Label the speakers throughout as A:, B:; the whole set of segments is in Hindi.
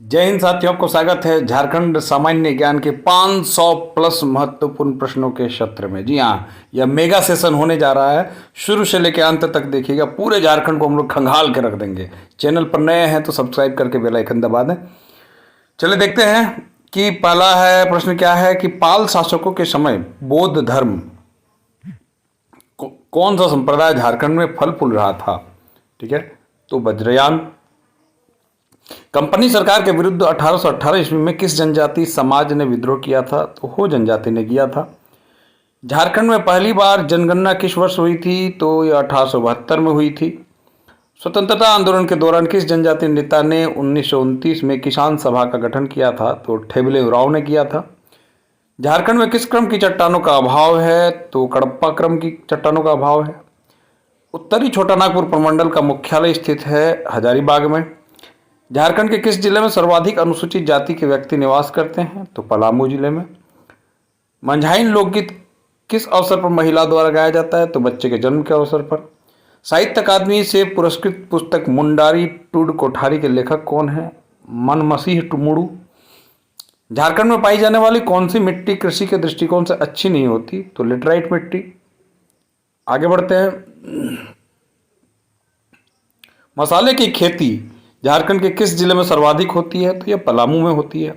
A: जय हिंद साथियों, आपको स्वागत है झारखंड सामान्य ज्ञान के 500 प्लस महत्वपूर्ण प्रश्नों के सत्र में। जी हाँ, यह मेगा सेशन होने जा रहा है। शुरू से लेकर अंत तक देखिएगा, पूरे झारखंड को हम लोग खंगाल के रख देंगे। चैनल पर नए हैं तो सब्सक्राइब करके बेल आइकन दबा दें। चलिए देखते हैं कि पहला है प्रश्न क्या है कि पाल शासकों के समय बौद्ध धर्म कौन सा संप्रदाय झारखंड में फल फूल रहा था। ठीक है, तो वज्रयान। कंपनी सरकार के विरुद्ध 1818 ईस्वी में किस जनजाति समाज ने विद्रोह किया था, तो हो जनजाति ने किया था। झारखंड में पहली बार जनगणना किस वर्ष हुई थी, तो यह 1872 में हुई थी। स्वतंत्रता आंदोलन के दौरान किस जनजाति नेता ने 1929 में किसान सभा का गठन किया था, तो ठेबले उरांव ने किया था। झारखंड में किस क्रम की चट्टानों का अभाव है, तो कडप्पा क्रम की चट्टानों का अभाव है। उत्तरी छोटा नागपुर प्रमंडल का मुख्यालय स्थित है हजारीबाग में। झारखंड के किस जिले में सर्वाधिक अनुसूचित जाति के व्यक्ति निवास करते हैं, तो पलामू जिले में। मंझाइन लोकगीत किस अवसर पर महिला द्वारा गाया जाता है, तो बच्चे के जन्म के अवसर पर। साहित्य अकादमी से पुरस्कृत पुस्तक मुंडारी टूड कोठारी के लेखक कौन है, मनमसीह टुमुडू। झारखंड में पाई जाने वाली कौन सी मिट्टी कृषि के दृष्टिकोण से अच्छी नहीं होती, तो लेटराइट मिट्टी। आगे बढ़ते हैं। मसाले की खेती झारखंड के किस जिले में सर्वाधिक होती है, तो यह पलामू में होती है।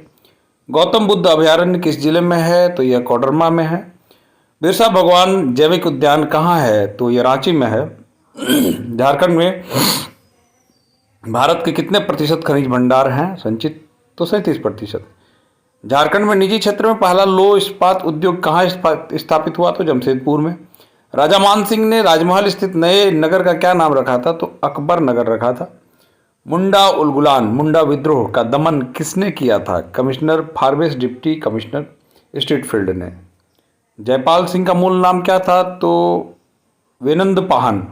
A: गौतम बुद्ध अभयारण्य किस जिले में है, तो यह कोडरमा में है। बिरसा भगवान जैविक उद्यान कहाँ है, तो यह रांची में है। झारखंड में भारत के कितने प्रतिशत खनिज भंडार हैं संचित, तो 37%। झारखंड में निजी क्षेत्र में पहला लौह इस्पात उद्योग कहाँ स्थापित हुआ, तो जमशेदपुर में। राजा मान सिंह ने राजमहल स्थित नए नगर का क्या नाम रखा था, तो अकबर नगर रखा था। मुंडा उलगुलान मुंडा विद्रोह का दमन किसने किया था, कमिश्नर फारबेस डिप्टी कमिश्नर स्ट्रीटफील्ड ने। जयपाल सिंह का मूल नाम क्या था, तो वेनंद पाहन।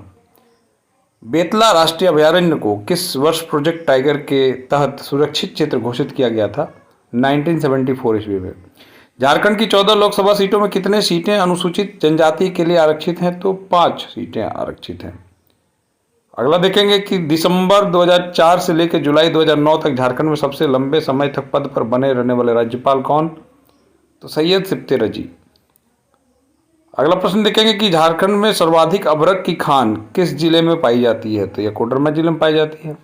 A: बेतला राष्ट्रीय अभयारण्य को किस वर्ष प्रोजेक्ट टाइगर के तहत सुरक्षित क्षेत्र घोषित किया गया था, 1974 ईस्वी में। झारखंड की 14 लोकसभा सीटों में कितने सीटें अनुसूचित जनजाति के लिए आरक्षित हैं, तो 5 सीटें आरक्षित हैं। अगला देखेंगे कि दिसंबर 2004 से लेकर जुलाई 2009 तक झारखंड में सबसे लंबे समय तक पद पर बने रहने वाले राज्यपाल कौन, तो सैयद सिप्ते रजी। अगला प्रश्न देखेंगे कि झारखंड में सर्वाधिक अभ्रक की खान किस जिले में पाई जाती है, तो यह कोडरमा जिले में पाई जाती है।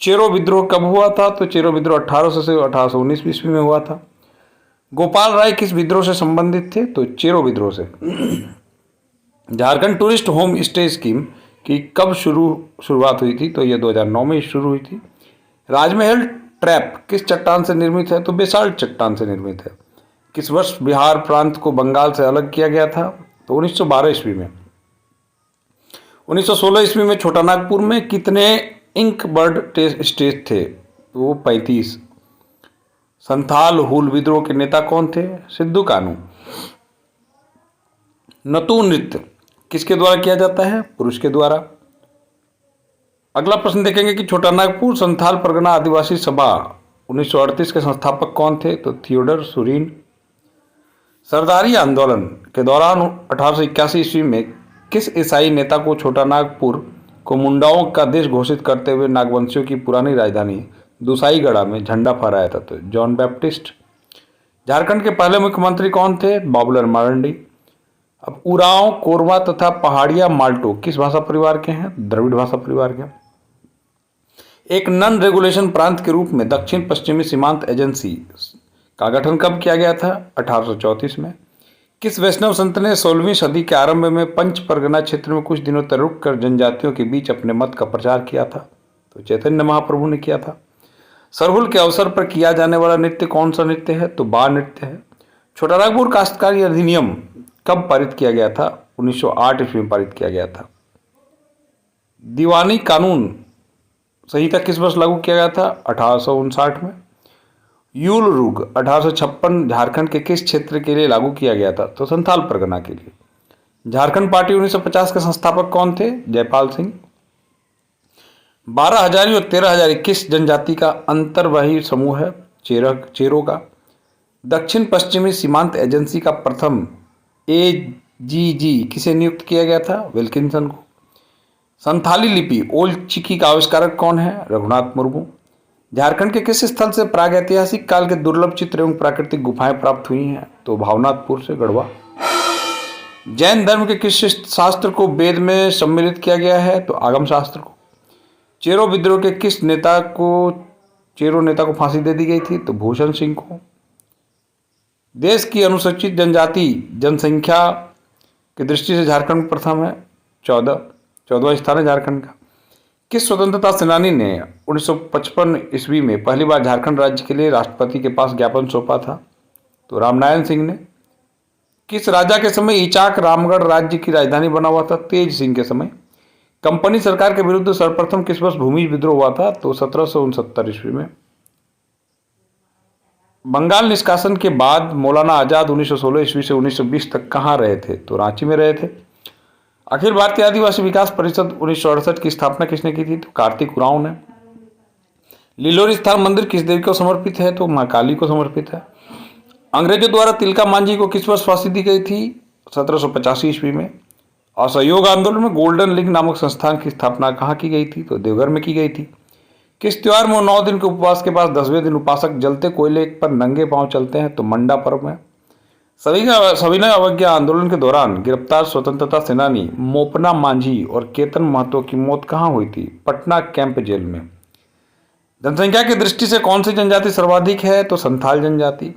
A: चेरो विद्रोह कब हुआ था, तो चेरो विद्रोह 1800 से 1819 ईस्वी में हुआ था। गोपाल राय किस विद्रोह से संबंधित थे, तो चेरो विद्रोह से। Jharkhand tourist home stay scheme की कब शुरुआत हुई थी, तो यह 2009 में शुरू हुई थी। राजमहल ट्रैप किस चट्टान से निर्मित है, तो बेसाल्ट चट्टान से निर्मित है। किस वर्ष बिहार प्रांत को बंगाल से अलग किया गया था, तो 1912 ईस्वी में। 1916 ईस्वी में छोटा नागपुर में कितने इंक बर्ड स्टेज थे, तो वो 35। संथाल हुल विद्रोह के नेता कौन थे, सिद्धू कानू। नतू नृत्य किसके द्वारा किया जाता है, पुरुष के द्वारा। अगला प्रश्न देखेंगे कि छोटा नागपुर संथाल परगना आदिवासी सभा 1938 के संस्थापक कौन थे, तो थियोडर सुरीन। सरदारी आंदोलन के दौरान 1881 ईस्वी में किस ईसाई नेता को छोटा नागपुर को मुंडाओं का देश घोषित करते हुए नागवंशियों की पुरानी राजधानी दुसाईगढ़ा में झंडा फहराया था, तो जॉन बैप्टिस्ट। झारखंड के पहले मुख्यमंत्री कौन थे, बाबूलाल मरांडी। अब उरांव, कोरवा तथा पहाड़िया माल्टो किस भाषा परिवार के हैं, द्रविड़ भाषा परिवार के। एक नॉन रेगुलेशन प्रांत के रूप में दक्षिण पश्चिमी सीमांत एजेंसी का गठन कब किया गया था, 1834 में। किस वैष्णव संत ने 16वीं सदी के आरंभ में पंच परगना क्षेत्र में कुछ दिनों तक रुककर जनजातियों के बीच अपने मत का प्रचार किया था, तो चैतन्य महाप्रभु ने किया था। सरहुल के अवसर पर किया जाने वाला नृत्य कौन सा नृत्य है, तो बाल नृत्य है। छोटा नागपुर काश्तकारी अधिनियम कब पारित किया गया था, 1908 ईस्वी में पारित किया गया था। दीवानी कानून संहिता किस वर्ष लागू किया गया था, 1859 में। यूल रुग 1856 झारखंड के किस क्षेत्र के लिए लागू किया गया था, तो संथाल परगना के लिए। झारखंड पार्टी 1950 के संस्थापक कौन थे, जयपाल सिंह। 12 हजारी और 13 हजारी किस जनजाति का अंतर्वाही समूह है, चेरो का। दक्षिण पश्चिमी सीमांत एजेंसी का प्रथम एजीजी किसे नियुक्त किया गया था, विल्किंसन को। संथाली लिपि ओल्ड चिकी का आविष्कारक कौन है, रघुनाथ मुर्मू। झारखंड के किस स्थल से प्रागैतिहासिक काल के दुर्लभ चित्र एवं प्राकृतिक गुफाएं प्राप्त हुई हैं? तो भावनाथपुर से गढ़वा। जैन धर्म के किस शास्त्र को वेद में सम्मिलित किया गया है? तो आगम शास्त्र को। चेरो विद्रोह के किस चेरो नेता को फांसी दे दी गई थी? तो भूषण सिंह को। देश की अनुसूचित जनजाति जनसंख्या की दृष्टि से झारखंड प्रथम है, 14वां स्थान है झारखंड का। किस स्वतंत्रता सेनानी ने 1955 ईस्वी में पहली बार झारखंड राज्य के लिए राष्ट्रपति के पास ज्ञापन सौंपा था? तो रामनारायण सिंह ने। किस राजा के समय इचाक रामगढ़ राज्य की राजधानी बना हुआ था? तेज सिंह के समय। कंपनी सरकार के विरुद्ध सर्वप्रथम किस वर्ष भूमि विद्रोह हुआ था? तो 1769 ईस्वी में। बंगाल निष्कासन के बाद मौलाना आजाद 1916 ईस्वी से 1920 तक कहाँ रहे थे? तो रांची में रहे थे। अखिल भारतीय आदिवासी विकास परिषद 1968 की स्थापना किसने की थी? तो कार्तिक उरांव ने। लिलोरी स्थान मंदिर किस देवी को समर्पित है? तो मां काली को समर्पित है। अंग्रेजों द्वारा तिलका मांझी को किस वर्ष फांसी दी गई थी? 1785 ईस्वी में। असहयोग आंदोलन में गोल्डन लीग नामक संस्थान की स्थापना कहाँ की गई थी? तो देवघर में की गई थी। किस त्योहार में 9 दिन के उपवास के बाद 10वें दिन उपासक जलते कोयले पर नंगे पांव चलते हैं? तो मंडा पर्व में। सविनय अवज्ञा आंदोलन के दौरान गिरफ्तार स्वतंत्रता सेनानी मोपना मांझी और केतन महतो की मौत कहाँ हुई थी? पटना कैंप जेल में। जनसंख्या की दृष्टि से कौन सी जनजाति सर्वाधिक है? तो संथाल जनजाति।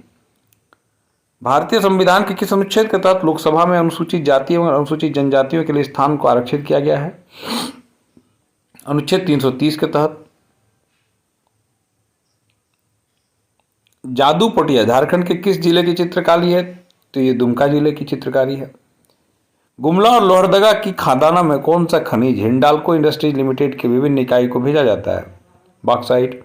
A: भारतीय संविधान के किस अनुच्छेद के तहत लोकसभा में अनुसूचित जाति एवं अनुसूचित जनजातियों के लिए स्थान को आरक्षित किया गया है? अनुच्छेद 330 के तहत। जादू पटिया झारखंड के किस जिले की चित्रकारी है? तो ये दुमका जिले की चित्रकारी है। गुमला और लोहरदगा की खादाना में कौन सा खनिज हिंडाल्को इंडस्ट्रीज लिमिटेड के विभिन्न इकाई को भेजा जाता है? बॉक्साइट।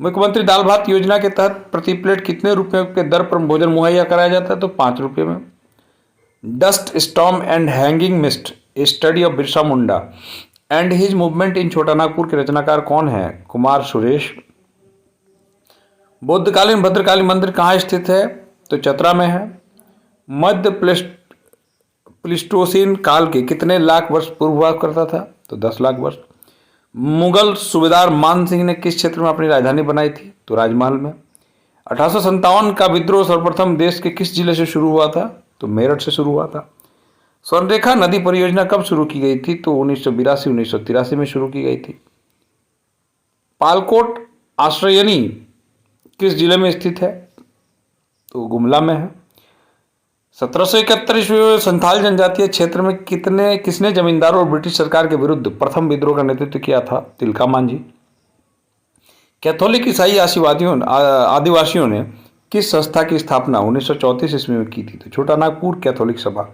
A: मुख्यमंत्री दाल भात योजना के तहत प्रति प्लेट कितने रुपए के दर पर भोजन मुहैया कराया जाता है? तो 5 रुपये में। Dust storm and hanging mist, A study of Birsa Munda and his movement in छोटा नागपुर के रचनाकार कौन है? कुमार सुरेश। बौद्धकालीन भद्रकाली मंदिर कहाँ स्थित है? तो चतरा में है। मध्य प्लिस्टोसीन काल के कितने लाख वर्ष पूर्व हुआ करता था? तो 10 लाख वर्ष। मुगल सूबेदार मान सिंह ने किस क्षेत्र में अपनी राजधानी बनाई थी? तो राजमहल में। 1857 का विद्रोह सर्वप्रथम देश के किस जिले से शुरू हुआ था? तो मेरठ से शुरू हुआ था। स्वर्णरेखा नदी परियोजना कब शुरू की गई थी? तो 1982-1983 में शुरू की गई थी। पालकोट आश्रयनी किस जिले में स्थित है? तो गुमला में है। 1771 ईस्वी में संथाल जनजातीय क्षेत्र में किसने जमींदारों और ब्रिटिश सरकार के विरुद्ध प्रथम विद्रोह का नेतृत्व किया था? तिलका मांझी। कैथोलिक ईसाई आदिवासियों ने किस संस्था की स्थापना 1934 ईस्वी में की थी? तो छोटा नागपुर कैथोलिक सभा।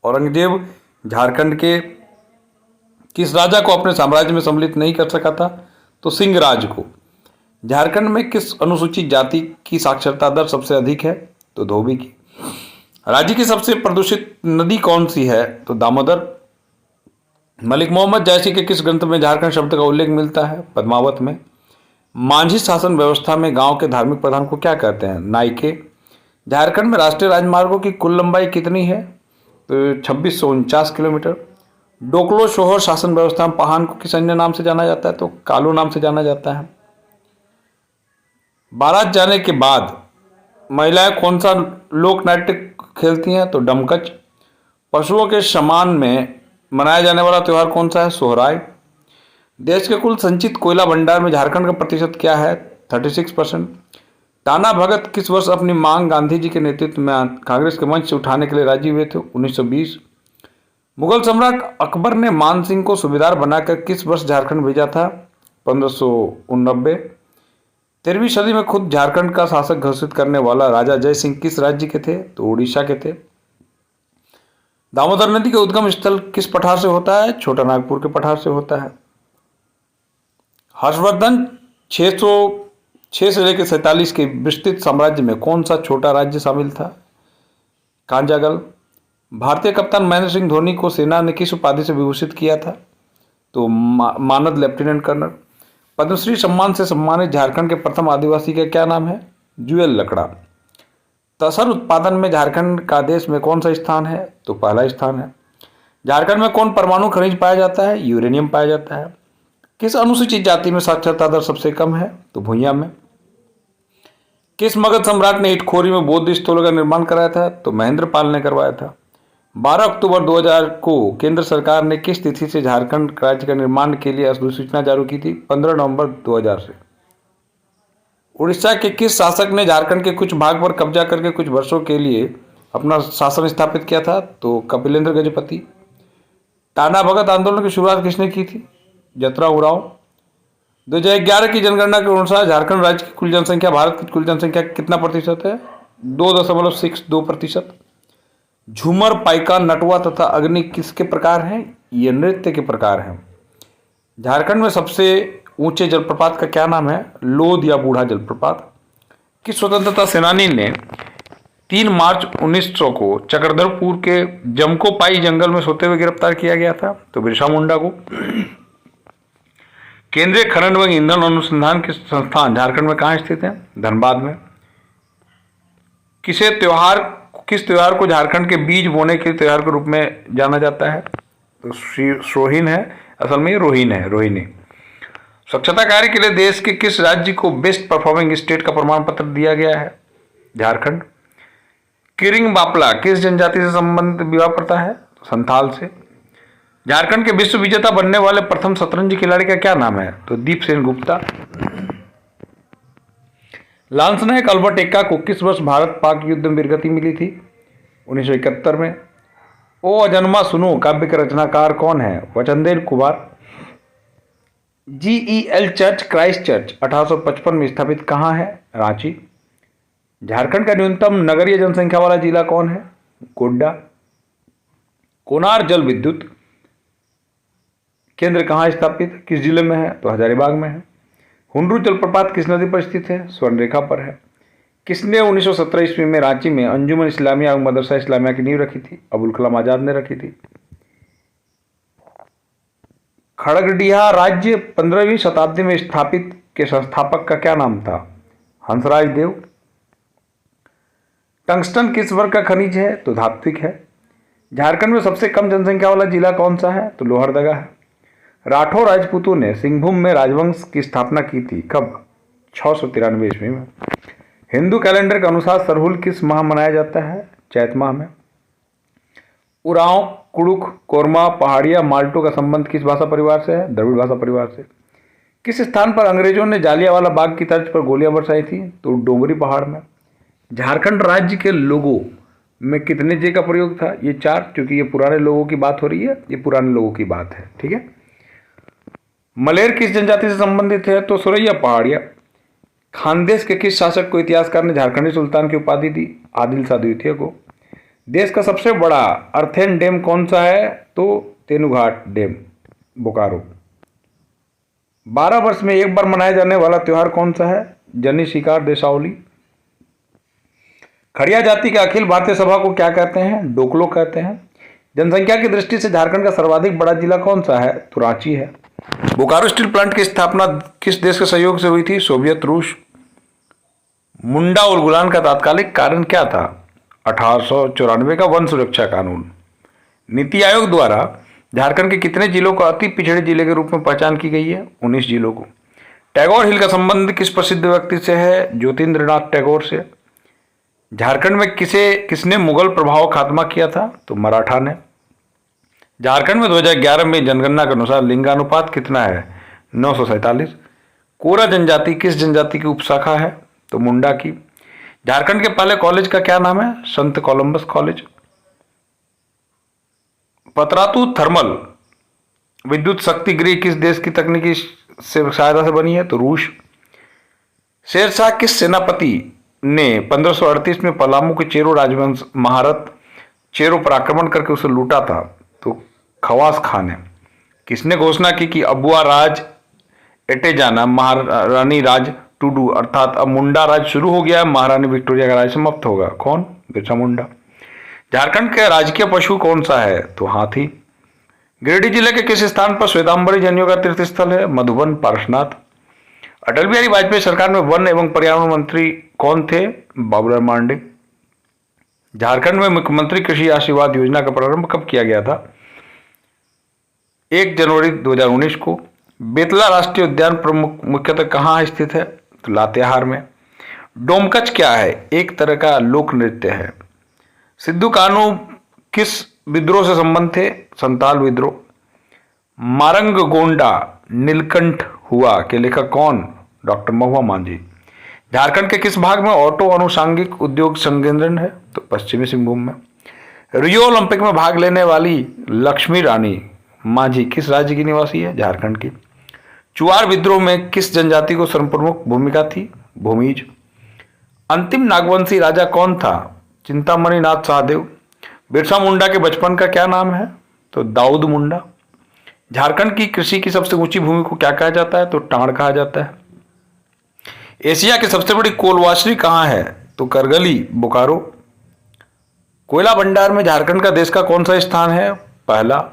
A: औरंगजेब झारखंड के किस राजा को अपने साम्राज्य में सम्मिलित नहीं कर सका था? तो सिंह राज को। झारखंड में किस अनुसूचित जाति की साक्षरता दर सबसे अधिक है? तो धोबी की। राज्य की सबसे प्रदूषित नदी कौन सी है? तो दामोदर। मलिक मोहम्मद जैसी के किस ग्रंथ में झारखंड शब्द का उल्लेख मिलता है? पद्मावत में। मांझी शासन व्यवस्था में गांव के धार्मिक प्रधान को क्या कहते हैं? नायके। झारखंड में राष्ट्रीय राजमार्गों की कुल लंबाई कितनी है? तो 2649 किलोमीटर। डोकलो शोहर शासन व्यवस्था में पहान को किस अन्य नाम से जाना जाता है? तो कालू नाम से जाना जाता है। बारात जाने के बाद महिलाएं कौन सा लोक नाट्य खेलती हैं? तो डमकच। पशुओं के सम्मान में मनाया जाने वाला त्यौहार कौन सा है? सोहराय। देश के कुल संचित कोयला भंडार में झारखंड का प्रतिशत क्या है? 36%। टाना भगत किस वर्ष अपनी मांग गांधी जी के नेतृत्व में कांग्रेस के मंच से उठाने के लिए राजी हुए थे? 1920। मुगल सम्राट अकबर ने मान सिंह को सूबेदार बनाकर किस वर्ष झारखंड भेजा था? 1589। 13वीं सदी में खुद झारखंड का शासक घोषित करने वाला राजा जय सिंह किस राज्य के थे? तो उड़ीसा के थे। दामोदर नदी का उद्गम स्थल किस पठार से होता है? छोटा नागपुर के पठार से होता है। हर्षवर्धन 606 से लेकर 47 के विस्तृत साम्राज्य में कौन सा छोटा राज्य शामिल था? कांजागल। भारतीय कप्तान महेंद्र सिंह धोनी को सेना ने किस उपाधि से विभूषित किया था? तो मानद लेफ्टिनेंट कर्नल। पद्मश्री सम्मान से सम्मानित झारखंड के प्रथम आदिवासी का क्या नाम है? जुएल लकड़ा। तसर उत्पादन में झारखंड का देश में कौन सा स्थान है? तो पहला स्थान है। झारखंड में कौन परमाणु खनिज पाया जाता है? यूरेनियम पाया जाता है। किस अनुसूचित जाति में साक्षरता दर सबसे कम है? तो भुइयां में। किस मगध सम्राट ने इटखोरी में बौद्ध स्तूपों का निर्माण कराया था? तो महेंद्र पाल ने करवाया था। 12 अक्टूबर 2000 को केंद्र सरकार ने किस तिथि से झारखंड राज्य का निर्माण के लिए अधिसूचना जारी की थी? 15 नवंबर 2000 से। उड़ीसा के किस शासक ने झारखंड के कुछ भाग पर कब्जा करके कुछ वर्षों के लिए अपना शासन स्थापित किया था? तो कपिलेंद्र गजपति। टाना भगत आंदोलन की शुरुआत किसने की थी? जतराव उरांव। 2011 की जनगणना के अनुसार झारखंड राज्य की कुल जनसंख्या भारत की कुल जनसंख्या कितना प्रतिशत है? 2.62%। झूमर, पाइका, नटवा तथा अग्नि किसके प्रकार हैं? ये नृत्य के प्रकार हैं। झारखंड में सबसे ऊंचे जलप्रपात का क्या नाम है? लोध या बूढ़ा जलप्रपात। किस स्वतंत्रता सेनानी ने 3 मार्च 1900 को चक्रधरपुर के जमकोपाई जंगल में सोते हुए गिरफ्तार किया गया था? तो बिरसा मुंडा को। केंद्रीय खनन एवं ईंधन अनुसंधान के संस्थान झारखंड में कहाँ स्थित है? धनबाद में। किस त्योहार को झारखंड के बीज बोने के त्योहार के रूप में जाना जाता है? तो सोहिन है, असल में ये रोहिन है, रोहिणी। स्वच्छता कार्य के लिए देश के किस राज्य को बेस्ट परफॉर्मिंग स्टेट का प्रमाण पत्र दिया गया है? झारखंड। किरिंग बापला किस जनजाति से संबंधित विवाह प्रथा है? तो संथाल से। झारखंड के विश्व विजेता बनने वाले प्रथम शतरंज खिलाड़ी का क्या नाम है? तो दीप सेन गुप्ता। लांस नायक अल्बर्ट एक्का को किस वर्ष भारत पाक युद्ध में वीरगति मिली थी? 1971 में। ओ अजन्मा सुनो काव्य के रचनाकार कौन है? Vachandev Kumar. GEL church Christ church 1855 में स्थापित कहाँ है? रांची। झारखंड का न्यूनतम नगरीय जनसंख्या वाला जिला कौन है? गोड्डा। कोनार जल विद्युत केंद्र कहाँ स्थापित, किस जिले में है? तो हजारीबाग में है। हुंडरू जलप्रपात किस नदी पर स्थित है? स्वर्णरेखा पर है। किसने 1917 ईस्वी में रांची में अंजुमन इस्लामिया एवं मदरसा इस्लामिया की नींव रखी थी? अबुल कलाम आजाद ने रखी थी। खड़गडिहा राज्य 15वीं शताब्दी में स्थापित के संस्थापक का क्या नाम था? हंसराज देव। टंगस्टन किस वर्ग का खनिज है? तो धात्विक है। झारखंड में सबसे कम जनसंख्या वाला जिला कौन सा है? तो लोहरदगा है। राठौर राजपूतों ने सिंहभूम में राजवंश की स्थापना की थी, कब? 693 ईस्वी में। हिंदू कैलेंडर के अनुसार सरहुल किस माह मनाया जाता है? चैत माह में। उरांव, कुड़ुख, कोरमा, पहाड़िया, माल्टो का संबंध किस भाषा परिवार से है? द्रविड़ भाषा परिवार से। किस स्थान पर अंग्रेजों ने जालियांवाला बाग की तर्ज पर गोलियां बरसाई थी? तो डोंगरी पहाड़ में। झारखंड राज्य के लोगों में कितने जे का प्रयोग था? ये 4, क्योंकि ये पुराने लोगों की बात हो रही है, ये पुराने लोगों की बात है, ठीक है। मलेर किस जनजाति से संबंधित है? तो सुरैया पहाड़िया। खानदेश के किस शासक को इतिहासकार ने झारखंडी सुल्तान की उपाधि दी? आदिल शाह द्वितीय को। देश का सबसे बड़ा अर्थेन डैम कौन सा है? तो तेनुघाट डैम, बोकारो। 12 वर्ष में एक बार मनाया जाने वाला त्योहार कौन सा है? जनी शिकार देशावली। खड़िया जाति के अखिल भारतीय सभा को क्या कहते हैं? डोकलो कहते हैं। जनसंख्या की दृष्टि से झारखंड का सर्वाधिक बड़ा जिला कौन सा है? तो रांची है। बोकारो स्टील प्लांट की स्थापना किस देश के सहयोग से हुई थी? सोवियत रूस। मुंडा उलगुलान का तात्कालिक कारण क्या था? 1894 का वन सुरक्षा कानून। नीति आयोग द्वारा झारखंड के कितने जिलों को अति पिछड़े जिले के रूप में पहचान की गई है? 19 जिलों को। टैगोर हिल का संबंध किस प्रसिद्ध व्यक्ति से है? ज्योतिन्द्रनाथ टैगोर से। झारखंड में किसने मुगल प्रभाव खात्मा किया था? तो मराठा ने। झारखंड में 2011 में जनगणना के अनुसार लिंगानुपात कितना है? 947। कोरा जनजाति किस जनजाति की उपशाखा है? तो मुंडा की। झारखंड के पहले कॉलेज का क्या नाम है? संत कोलंबस कॉलेज। पतरातू थर्मल विद्युत शक्ति गृह किस देश की तकनीकी से सहायता से बनी है? तो रूस। शेरशाह किस सेनापति ने 1538 में पलामू के चेरो राजवंश महारत चेरो पर आक्रमण करके उसे लूटा था? तो खवास खान है। किसने घोषणा की कि अबुआ राज एटे जाना महारानी राज टूडू, अर्थात अब मुंडा राज शुरू हो गया, महारानी विक्टोरिया का राज समाप्त होगा? कौन? बिरसा मुंडा। झारखंड का राजकीय पशु कौन सा है? तो हाथी। गिरिडीह जिले के किस स्थान पर श्वेतांबरी जैनियों का तीर्थ स्थल है? मधुबन, पारसनाथ। अटल बिहारी वाजपेयी सरकार में वन एवं पर्यावरण मंत्री कौन थे? बाबूलाल मांडे। झारखंड में मुख्यमंत्री कृषि आशीर्वाद योजना का प्रारंभ कब किया गया था? 1 जनवरी 2019 को। बेतला राष्ट्रीय उद्यान प्रमुख मुख्यतः कहाँ स्थित है? तो लातेहार में। डोमकच क्या है? एक तरह का लोक नृत्य है। सिद्धू कान्हू किस विद्रोह से संबंध थे? संताल विद्रोह। मारंग गोंडा नीलकंठ हुआ के लेखक कौन? डॉक्टर महुआ मांझी। झारखंड के किस भाग में ऑटो अनुषांगिक उद्योग संकेंद्रण है? तो पश्चिमी सिंहभूम में। रियो ओलंपिक में भाग लेने वाली लक्ष्मी रानी मांझी किस राज्य की निवासी है? झारखंड की। चुआर विद्रोह में किस जनजाति को सर्वप्रमुख भूमिका थी? भूमिज। अंतिम नागवंशी राजा कौन था? चिंतामणि नाथ शाहदेव। बिरसा मुंडा के बचपन का क्या नाम है? तो दाऊद मुंडा। झारखंड की कृषि की सबसे ऊंची भूमि को क्या कहा जाता है? तो टांड़ कहा जाता है। एशिया की सबसे बड़ी कोल वाशरी कहाँ है? तो करगली, बोकारो। कोयला भंडार में झारखंड का देश का कौन सा स्थान है? पहला।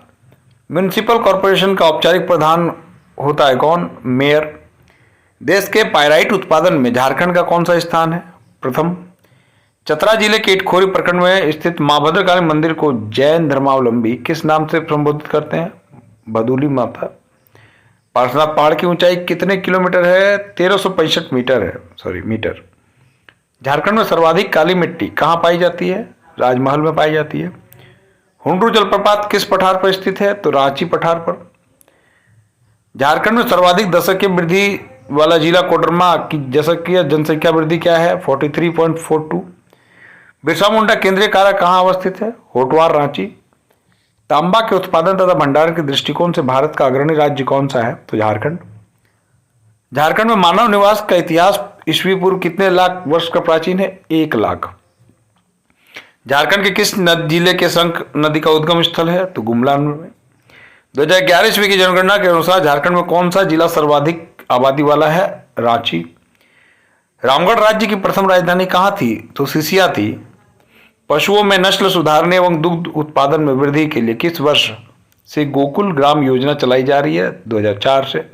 A: म्युनिसिपल कॉरपोरेशन का औपचारिक प्रधान होता है कौन? मेयर। देश के पाइराइट उत्पादन में झारखंड का कौन सा स्थान है? प्रथम। चतरा जिले के इटखोरी प्रखंड में स्थित मां भद्रकाली मंदिर को जैन धर्मावलंबी किस नाम से संबोधित करते हैं? भदुली माता। पार्श्वनाथ पहाड़ की ऊंचाई कितने किलोमीटर है? 1365 मीटर है, मीटर। झारखंड में सर्वाधिक काली मिट्टी कहाँ पाई जाती है? राजमहल में पाई जाती है। हुंडरू जलप्रपात किस पठार पर स्थित है? तो रांची पठार पर। झारखंड में सर्वाधिक दशकीय वृद्धि वाला जिला कोडरमा की दशकीय जनसंख्या वृद्धि क्या है? 43.42। बिरसा मुंडा केंद्रीय कारा कहाँ अवस्थित है? होटवार, रांची। तांबा के उत्पादन तथा भंडारण के दृष्टिकोण से भारत का अग्रणी राज्य कौन सा है? तो झारखंड। झारखंड में मानव निवास का इतिहास ईस्वी पूर्व कितने लाख वर्ष का प्राचीन है? 1 लाख। झारखंड के किस जिले के संक नदी का उद्गम स्थल है? तो गुमला में। 2011 ईस्वी की जनगणना के अनुसार झारखंड में कौन सा जिला सर्वाधिक आबादी वाला है? रांची। रामगढ़ राज्य की प्रथम राजधानी कहाँ थी? तो सिसिया थी। पशुओं में नस्ल सुधारने एवं दुग्ध उत्पादन में वृद्धि के लिए किस वर्ष से गोकुल ग्राम योजना चलाई जा रही है? 2004 से।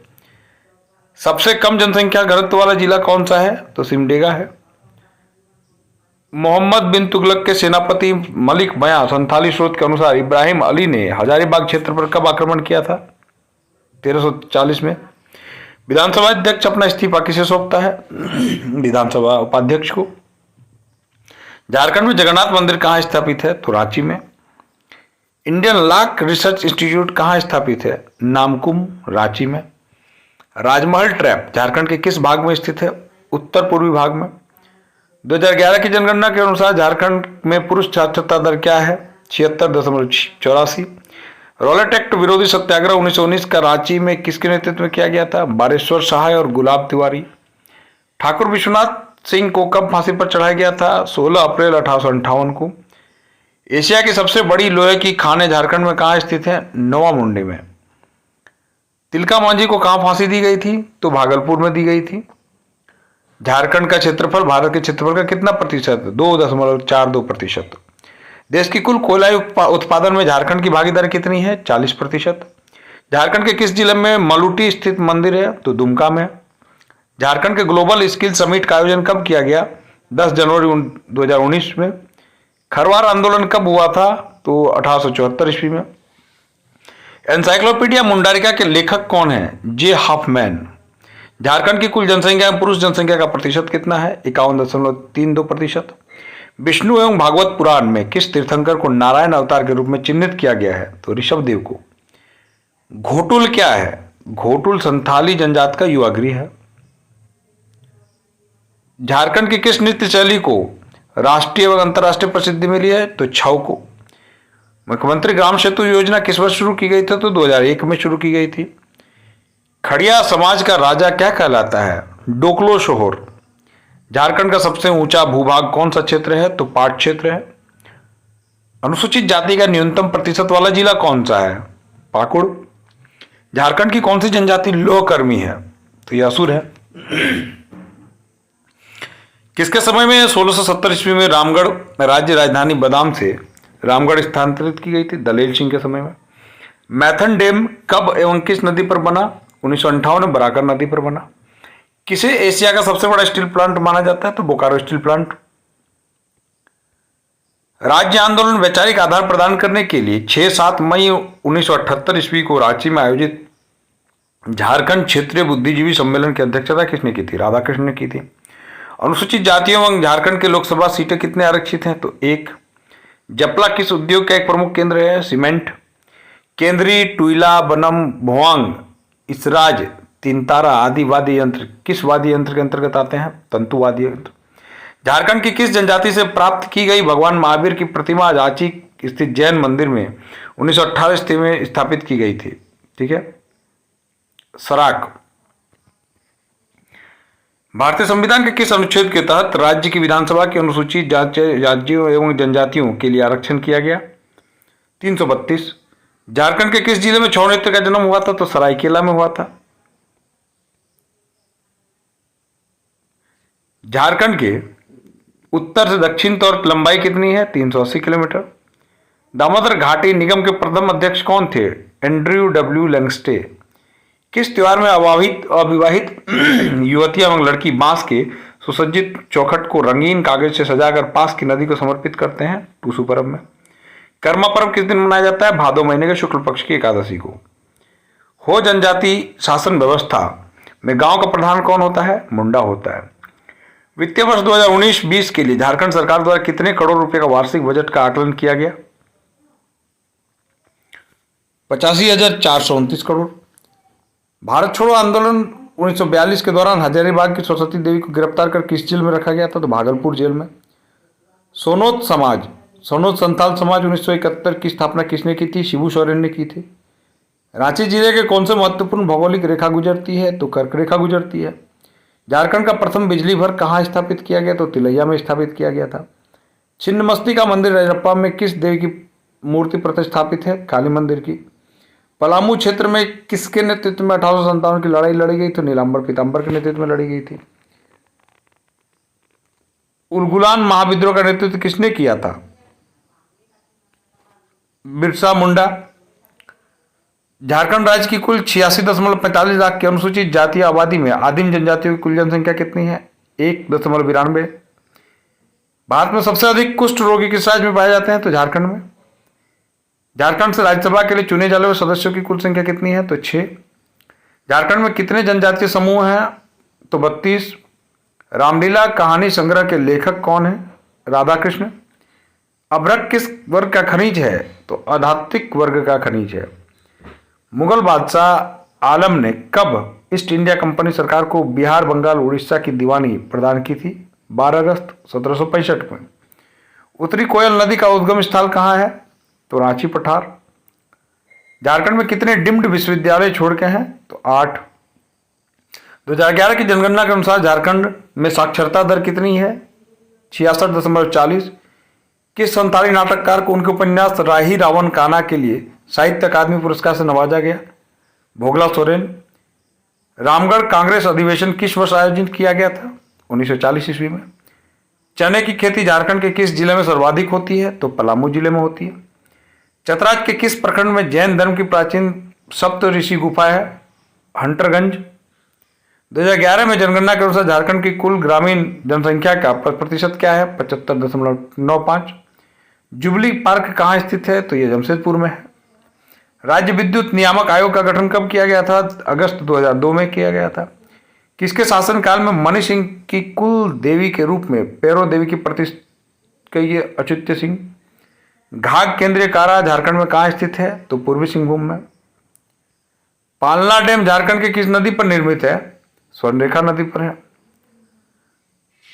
A: सबसे कम जनसंख्या घनत्व वाला जिला कौन सा है? तो सिमडेगा है। मोहम्मद बिन तुगलक के सेनापति मलिक बयां संथाली स्रोत के अनुसार इब्राहिम अली ने हजारीबाग क्षेत्र पर कब आक्रमण किया था? 1340 में। विधानसभा अध्यक्ष अपना इस्तीफा किसे सौंपता है? विधानसभा उपाध्यक्ष को। झारखंड में जगन्नाथ मंदिर कहाँ स्थापित है? तो रांची में। इंडियन लॉ रिसर्च इंस्टीट्यूट कहाँ स्थापित है? नामकुम, रांची में। राजमहल ट्रैप झारखंड के किस भाग में स्थित है? उत्तर पूर्वी भाग में। 2011 की जनगणना के अनुसार झारखंड में पुरुष साक्षरता दर क्या है? 76.84। रॉलेट एक्ट विरोधी सत्याग्रह 1919 का रांची में किसके नेतृत्व में किया गया था? बारेश्वर सहाय और गुलाब तिवारी। ठाकुर विश्वनाथ सिंह को कब फांसी पर चढ़ाया गया था? 16 अप्रैल 1858 को। एशिया की सबसे बड़ी लोहे की खानें झारखंड में कहाँ स्थित है? नवा मुंडी में। तिलका मांझी को कहाँ फांसी दी गई थी? तो भागलपुर में दी गई थी। झारखंड का क्षेत्रफल भारत के क्षेत्रफल का कितना प्रतिशत? 2.42%। देश की कुल कोयला उत्पादन में झारखंड की भागीदारी कितनी है? 40%। झारखंड के किस जिले में मलुटी स्थित मंदिर है? तो दुमका में। झारखंड के ग्लोबल स्किल समिट का आयोजन कब किया गया? 10 जनवरी 2019 में। खरवार आंदोलन कब हुआ था? तो 1874 ईस्वी में। एनसाइक्लोपीडिया मुंडारिका के लेखक कौन है? जे हॉफमैन। झारखंड की कुल जनसंख्या में पुरुष जनसंख्या का प्रतिशत कितना है? 51.32%। विष्णु एवं भागवत पुराण में किस तीर्थंकर को नारायण अवतार के रूप में चिन्हित किया गया है? तो ऋषभदेव को। घोटुल क्या है? घोटुल संथाली जनजाति का युवा गृह है। झारखंड की किस नृत्य शैली को राष्ट्रीय एवं अंतर्राष्ट्रीय प्रसिद्धि मिली है? तो छऊ को। मुख्यमंत्री ग्राम सेतु योजना किस वर्ष शुरू की गई थी? तो 2001 में शुरू की गई थी। खड़िया समाज का राजा क्या कहलाता है? डोकलो शोहर। झारखंड का सबसे ऊंचा भूभाग कौन सा क्षेत्र है? तो पाट क्षेत्र है। अनुसूचित जाति का न्यूनतम प्रतिशत वाला जिला कौन सा है? पाकुड़। झारखंड की कौन सी जनजाति लोहकर्मी है? तो यह असुर है। किसके समय में 1670 ईस्वी में रामगढ़ राज्य राजधानी बदाम से रामगढ़ स्थानांतरित की गई थी? दलेल सिंह के समय में। मैथन डैम कब एवं किस नदी पर बना? 1958 में बराकर नदी पर बना। किसे एशिया का सबसे बड़ा स्टील प्लांट माना जाता है? तो बोकारो स्टील प्लांट। राज्य आंदोलन वैचारिक आधार प्रदान करने के लिए 6-7 मई 1978 ईस्वी को रांची में आयोजित झारखंड क्षेत्रीय बुद्धिजीवी सम्मेलन की अध्यक्षता किसने की थी? राधाकृष्ण ने की थी। अनुसूचित जातियों एवं झारखंड के लोकसभा सीटें कितने आरक्षित हैं? तो 1। जपला किस उद्योग का एक प्रमुख केंद्र है? सीमेंट। केंद्रीय टुइला बनम भुआंग इसराज तिनतारा आदि वाद्य यंत्र किस वाद्य यंत्र के अंतर्गत आते हैं? तंतु वाद्य यंत्र। झारखंड की किस जनजाति से प्राप्त की गई भगवान महावीर की प्रतिमा रांची स्थित जैन मंदिर में 1928 में स्थापित की गई थी? ठीक है, सराक। भारतीय संविधान के किस अनुच्छेद के तहत राज्य की विधानसभा की अनुसूचित जातियों एवं जनजातियों के लिए आरक्षण किया गया? 332। झारखंड के किस जिले में छऊ नृत्य का जन्म हुआ था? तो सरायकेला में हुआ था। झारखंड के उत्तर से दक्षिण तक लंबाई कितनी है? 380 किलोमीटर। दामोदर घाटी निगम के प्रथम अध्यक्ष कौन थे? Andrew W Langstey. किस त्योहार में अविवाहित युवती एवं लड़की बांस के सुसज्जित चौखट को रंगीन कागज से सजाकर पास की नदी को समर्पित करते हैं? टूसू पर्व में। कर्मा पर्व किस दिन मनाया जाता है? भादो महीने के शुक्ल पक्ष की एकादशी को। हो जनजाति शासन व्यवस्था में गांव का प्रधान कौन होता है? मुंडा होता है। वित्तीय वर्ष 2019-20 के लिए झारखंड सरकार द्वारा कितने करोड़ रुपए का वार्षिक बजट का आकलन किया गया? 85,429 करोड़। भारत छोड़ो आंदोलन 1942 के दौरान हजारीबाग की सरस्वती देवी को गिरफ्तार कर किस जेल में रखा गया था? तो भागलपुर जेल में। सोनोत संथाल समाज 1971 की स्थापना किसने की थी? शिबू सोरेन ने की थी। रांची जिले के कौन से महत्वपूर्ण भौगोलिक रेखा गुजरती है? तो कर्क रेखा गुजरती है। झारखंड का प्रथम बिजली घर कहाँ स्थापित किया गया? तो तिलैया में स्थापित किया गया था। छिन्नमस्तिका मंदिर रजरप्पा में किस देवी की मूर्ति प्रतिष्ठापित है? काली मंदिर की। पलामू क्षेत्र में किसके नेतृत्व में 1857 की लड़ाई लड़ी गई? तो नीलांबर पीताम्बर के नेतृत्व में लड़ी गई थी। उलगुलान महाविद्रोह का नेतृत्व किसने किया था? बिरसा मुंडा। झारखंड राज्य की कुल 86.45 लाख की अनुसूचित जातीय आबादी में आदिम जनजातियों की कुल जनसंख्या कितनी है? 1.92। भारत में सबसे अधिक कुष्ठ रोगी किस राज्य में पाए जाते हैं? तो झारखंड में। झारखंड से राज्यसभा के लिए चुने जाने वाले सदस्यों की कुल संख्या कितनी है? तो 6। झारखंड में कितने जनजातीय समूह हैं? तो 32। रामलीला कहानी संग्रह के लेखक कौन है? राधाकृष्ण। अभ्रक किस वर्ग का खनिज है? तो आध्यात्मिक वर्ग का खनिज है। मुगल बादशाह आलम ने कब ईस्ट इंडिया कंपनी सरकार को बिहार, बंगाल, उड़ीसा की दीवानी प्रदान की थी? 12 अगस्त 1765 में। उत्तरी कोयल नदी का उद्गम स्थल कहाँ है? तो रांची पठार। झारखंड में कितने डिम्ड विश्वविद्यालय छोड़ के हैं? तो 8। 2011 की जनगणना के अनुसार झारखंड में साक्षरता दर कितनी है? 66.40। किस संथाली नाटककार को उनके उपन्यास राही रावण काना के लिए साहित्य अकादमी पुरस्कार से नवाजा गया? भोगला सोरेन। रामगढ़ कांग्रेस अधिवेशन किस वर्ष आयोजित किया गया था? 1940 ईस्वी में। चने की खेती झारखंड के किस जिले में सर्वाधिक होती है? तो पलामू जिले में होती है। चतराज के किस प्रखंड में जैन धर्म की प्राचीन सप्त ऋषि गुफा है? हंटरगंज। 2011 में जनगणना के अनुसार झारखंड की कुल ग्रामीण जनसंख्या का प्रतिशत क्या है? 75.95। जुबली पार्क कहाँ स्थित है? तो यह जमशेदपुर में है। राज्य विद्युत नियामक आयोग का गठन कब किया गया था? अगस्त 2002 में किया गया था। किसके शासनकाल में मणि सिंह की कुल देवी के रूप में पैरो देवी की प्रतिष्ठा की? अच्युत सिंह। घाघ केंद्रीय कारा झारखंड में कहाँ स्थित है? तो पूर्वी सिंहभूम में। पालना डैम झारखंड के किस नदी पर निर्मित है? स्वर्णरेखा नदी पर है।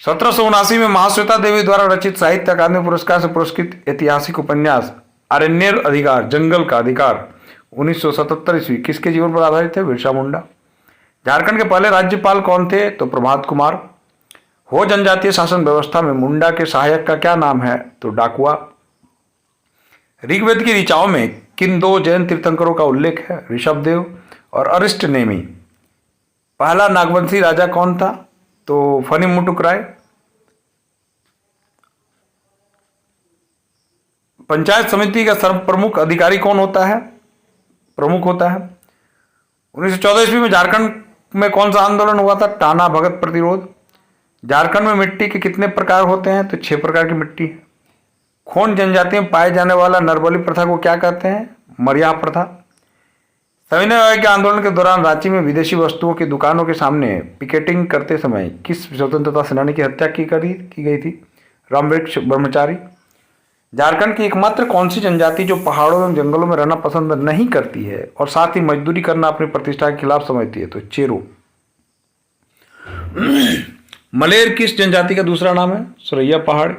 A: 1779 में महाश्वेता देवी द्वारा रचित साहित्य अकादमी पुरस्कार से पुरस्कृत ऐतिहासिक उपन्यास अरण्येर अधिकार जंगल का अधिकार 1977 ईस्वी किसके जीवन पर आधारित है? बिरसा मुंडा। झारखंड के पहले राज्यपाल कौन थे? तो प्रभात कुमार। हो जनजातीय शासन व्यवस्था में मुंडा के सहायक का क्या नाम है? तो डाकुआ। ऋग्वेद की ऋचाओं में किन 2 जैन तीर्थंकरों का उल्लेख है? ऋषभदेव और अरिष्ट नेमि। पहला नागवंशी राजा कौन था? तो फणिमुटुक राय। पंचायत समिति का सर्व प्रमुख अधिकारी कौन होता है? प्रमुख होता है। 1914 ईस्वी में झारखंड में कौन सा आंदोलन हुआ था? टाना भगत प्रतिरोध। झारखंड में मिट्टी के कितने प्रकार होते हैं? तो 6 प्रकार की मिट्टी है। खोंड जनजाति में पाए जाने वाला नरबली प्रथा को क्या कहते हैं? मरिया प्रथा। सविनय अवज्ञा आंदोलन के दौरान रांची में विदेशी वस्तुओं की दुकानों के सामने पिकेटिंग करते समय किस स्वतंत्रता सेनानी की हत्या की गई थी? रामवृक्ष ब्रह्मचारी। झारखंड की एकमात्र कौन सी जनजाति जो पहाड़ों एवं जंगलों में रहना पसंद नहीं करती है और साथ ही मजदूरी करना अपनी प्रतिष्ठा के खिलाफ समझती है? तो चेरो। मलेर किस जनजाति का दूसरा नाम है? सुरैया पहाड़।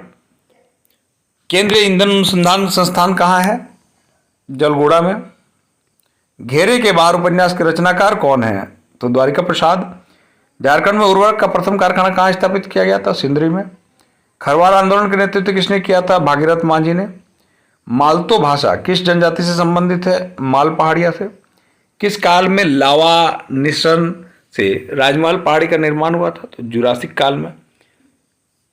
A: केंद्रीय ईंधन अनुसंधान संस्थान कहाँ है? जलगोड़ा में। घेरे के बाहर उपन्यास के रचनाकार कौन है? तो द्वारिका प्रसाद। झारखंड में उर्वरक का प्रथम कारखाना कहाँ स्थापित किया गया था? सिंदरी में। खरवार आंदोलन का नेतृत्व किसने किया था? भागीरथ मांझी ने। मालतो भाषा किस जनजाति से संबंधित है? माल पहाड़िया से। किस काल में लावा निस्सन से राजमहल पहाड़ी का निर्माण हुआ था? तो जुरासिक काल में।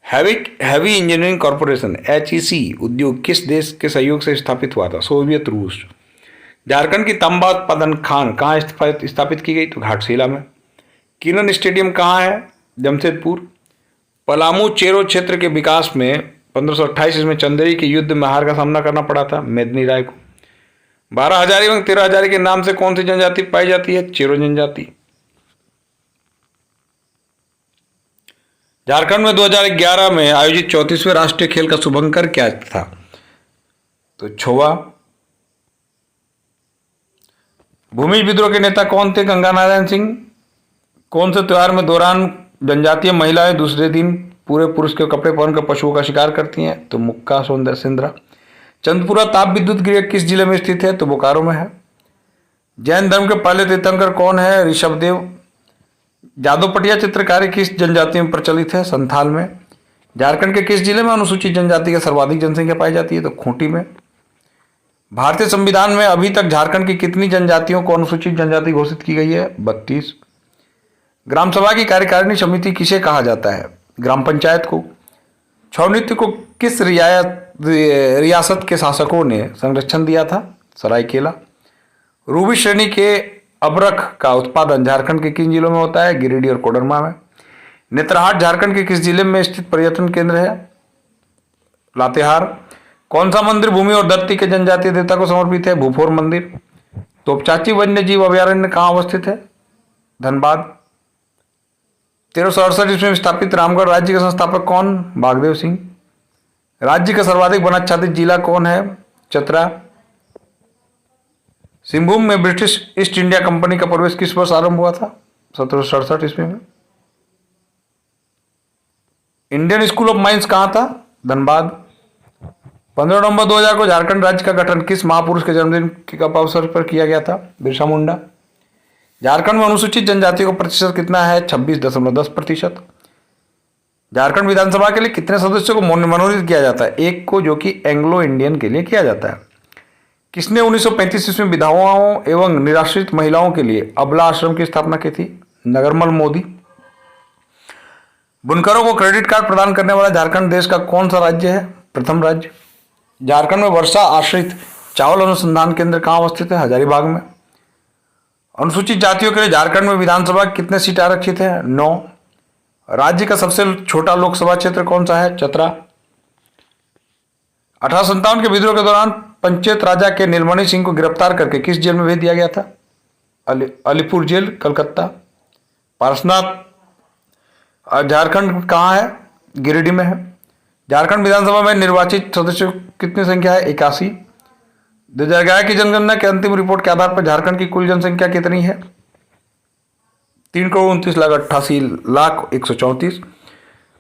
A: हैवी इंजीनियरिंग कॉरपोरेशन HEC उद्योग किस देश के सहयोग से स्थापित हुआ था? सोवियत रूस। झारखंड की तांबा उत्पादन खान कहाँ स्थापित की गई? तो घाटशिला में। किरण स्टेडियम कहाँ है? जमशेदपुर। पलामू चेरो क्षेत्र के विकास में 1528 ईस्वी में चंदेरी के युद्ध में हार का सामना करना पड़ा था मेदिनी राय को। 12 हजारी एवं 13 हजारी के नाम से कौन सी जनजाति पाई जाती है? चेरो जनजाति। झारखंड में 2011 में आयोजित 34वें राष्ट्रीय खेल का शुभंकर क्या था? तो छोवा। भूमि विद्रोह के नेता कौन थे? गंगा नारायण सिंह। कौन से त्योहार में दौरान जनजातीय महिलाएं दूसरे दिन पूरे पुरुष के कपड़े पहनकर पशुओं का शिकार करती हैं? तो मुक्का सिंद्रा। चंदपुरा ताप विद्युत गृह किस जिले में स्थित है? तो बोकारो में है। जैन धर्म के पहले तीर्थंकर कौन है? ऋषभदेव। जादवपटिया चित्रकारी किस जनजाति में प्रचलित है? संथाल में। झारखंड के किस जिले में अनुसूचित जनजाति की सर्वाधिक जनसंख्या पाई जाती है? तो खूंटी में। भारतीय संविधान में अभी तक झारखंड की कितनी जनजातियों को अनुसूचित जनजाति घोषित की गई है? 32। ग्राम सभा की कार्यकारिणी समिति किसे कहा जाता है? ग्राम पंचायत को। छौ नृत्य को किस रियासत के शासकों ने संरक्षण दिया था? सरायकेला। रूबी श्रेणी के अबरख का उत्पादन झारखंड के किन जिलों में होता है? गिरिडीह और कोडरमा में। नेत्रहाट झारखंड के किस जिले में स्थित पर्यटन केंद्र है? लातेहार। कौन सा मंदिर भूमि और धरती के जनजातीय देवता को समर्पित है? भूफोर मंदिर। तोपचाची वन्य जीव अभयारण्य कहाँ अवस्थित है? धनबाद। 1368 ईस्वी में स्थापित रामगढ़ राज्य के संस्थापक कौन? बागदेव सिंह। राज्य का सर्वाधिक वनाच्छादित जिला कौन है? चतरा। सिंहभूम में ब्रिटिश ईस्ट इंडिया कंपनी का प्रवेश किस वर्ष आरंभ हुआ था? 1767 ईस्वी में। इंडियन स्कूल ऑफ माइंस कहां था? धनबाद। 15 नवंबर 2000 को झारखंड राज्य का गठन किस महापुरुष के जन्मदिन के अवसर पर किया गया था? बिरसा मुंडा। झारखंड में अनुसूचित जनजातियों का प्रतिशत कितना है? 26.10%। झारखंड विधानसभा के लिए कितने सदस्यों को मनोनीत किया जाता है? 1 को, जो कि एंग्लो इंडियन के लिए किया जाता है। किसने 1935 ईस्वी में विधवाओं एवं निराश्रित महिलाओं के लिए अबला आश्रम की स्थापना की थी? नगरमल मोदी। बुनकरों को क्रेडिट कार्ड प्रदान करने वाला झारखंड देश का कौन सा राज्य है? प्रथम राज्य। झारखंड में वर्षा आश्रित चावल अनुसंधान केंद्र कहाँ अवस्थित है? हजारीबाग में। अनुसूचित जातियों के लिए झारखंड में विधानसभा कितने सीट आरक्षित है? 9। राज्य का सबसे छोटा लोकसभा क्षेत्र कौन सा है? चतरा। 1857 के विद्रोह के दौरान पंचायत राजा के नीलमणि सिंह को गिरफ्तार करके किस जेल में भेज दिया गया था? अलीपुर जेल, कलकत्ता। पारसनाथ झारखंड कहाँ है? गिरिडीह में है। झारखंड विधानसभा में निर्वाचित सदस्यों की कितनी संख्या है? 81। 2011 की जनगणना के अंतिम रिपोर्ट के आधार पर झारखंड की कुल जनसंख्या कितनी है? 3,29,88,134।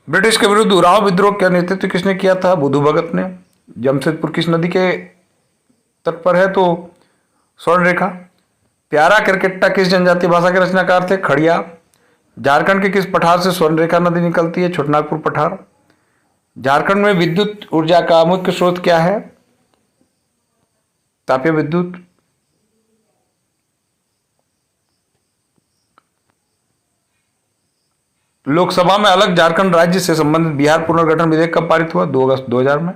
A: ब्रिटिश के विरुद्ध उराव विद्रोह का नेतृत्व किसने किया था? बुधू भगत ने। जमशेदपुर किस नदी के तट पर है? तो स्वर्ण रेखा। प्यारा क्रिकेट्टा किस जनजातीय भाषा के रचनाकार थे? खड़िया। झारखंड के किस पठार से स्वर्ण रेखा नदी निकलती है? छोटनागपुर पठार। झारखंड में विद्युत ऊर्जा का मुख्य स्रोत क्या है? तापीय विद्युत। लोकसभा में अलग झारखंड राज्य से संबंधित बिहार पुनर्गठन विधेयक कब पारित हुआ? 2 अगस्त 2000 में।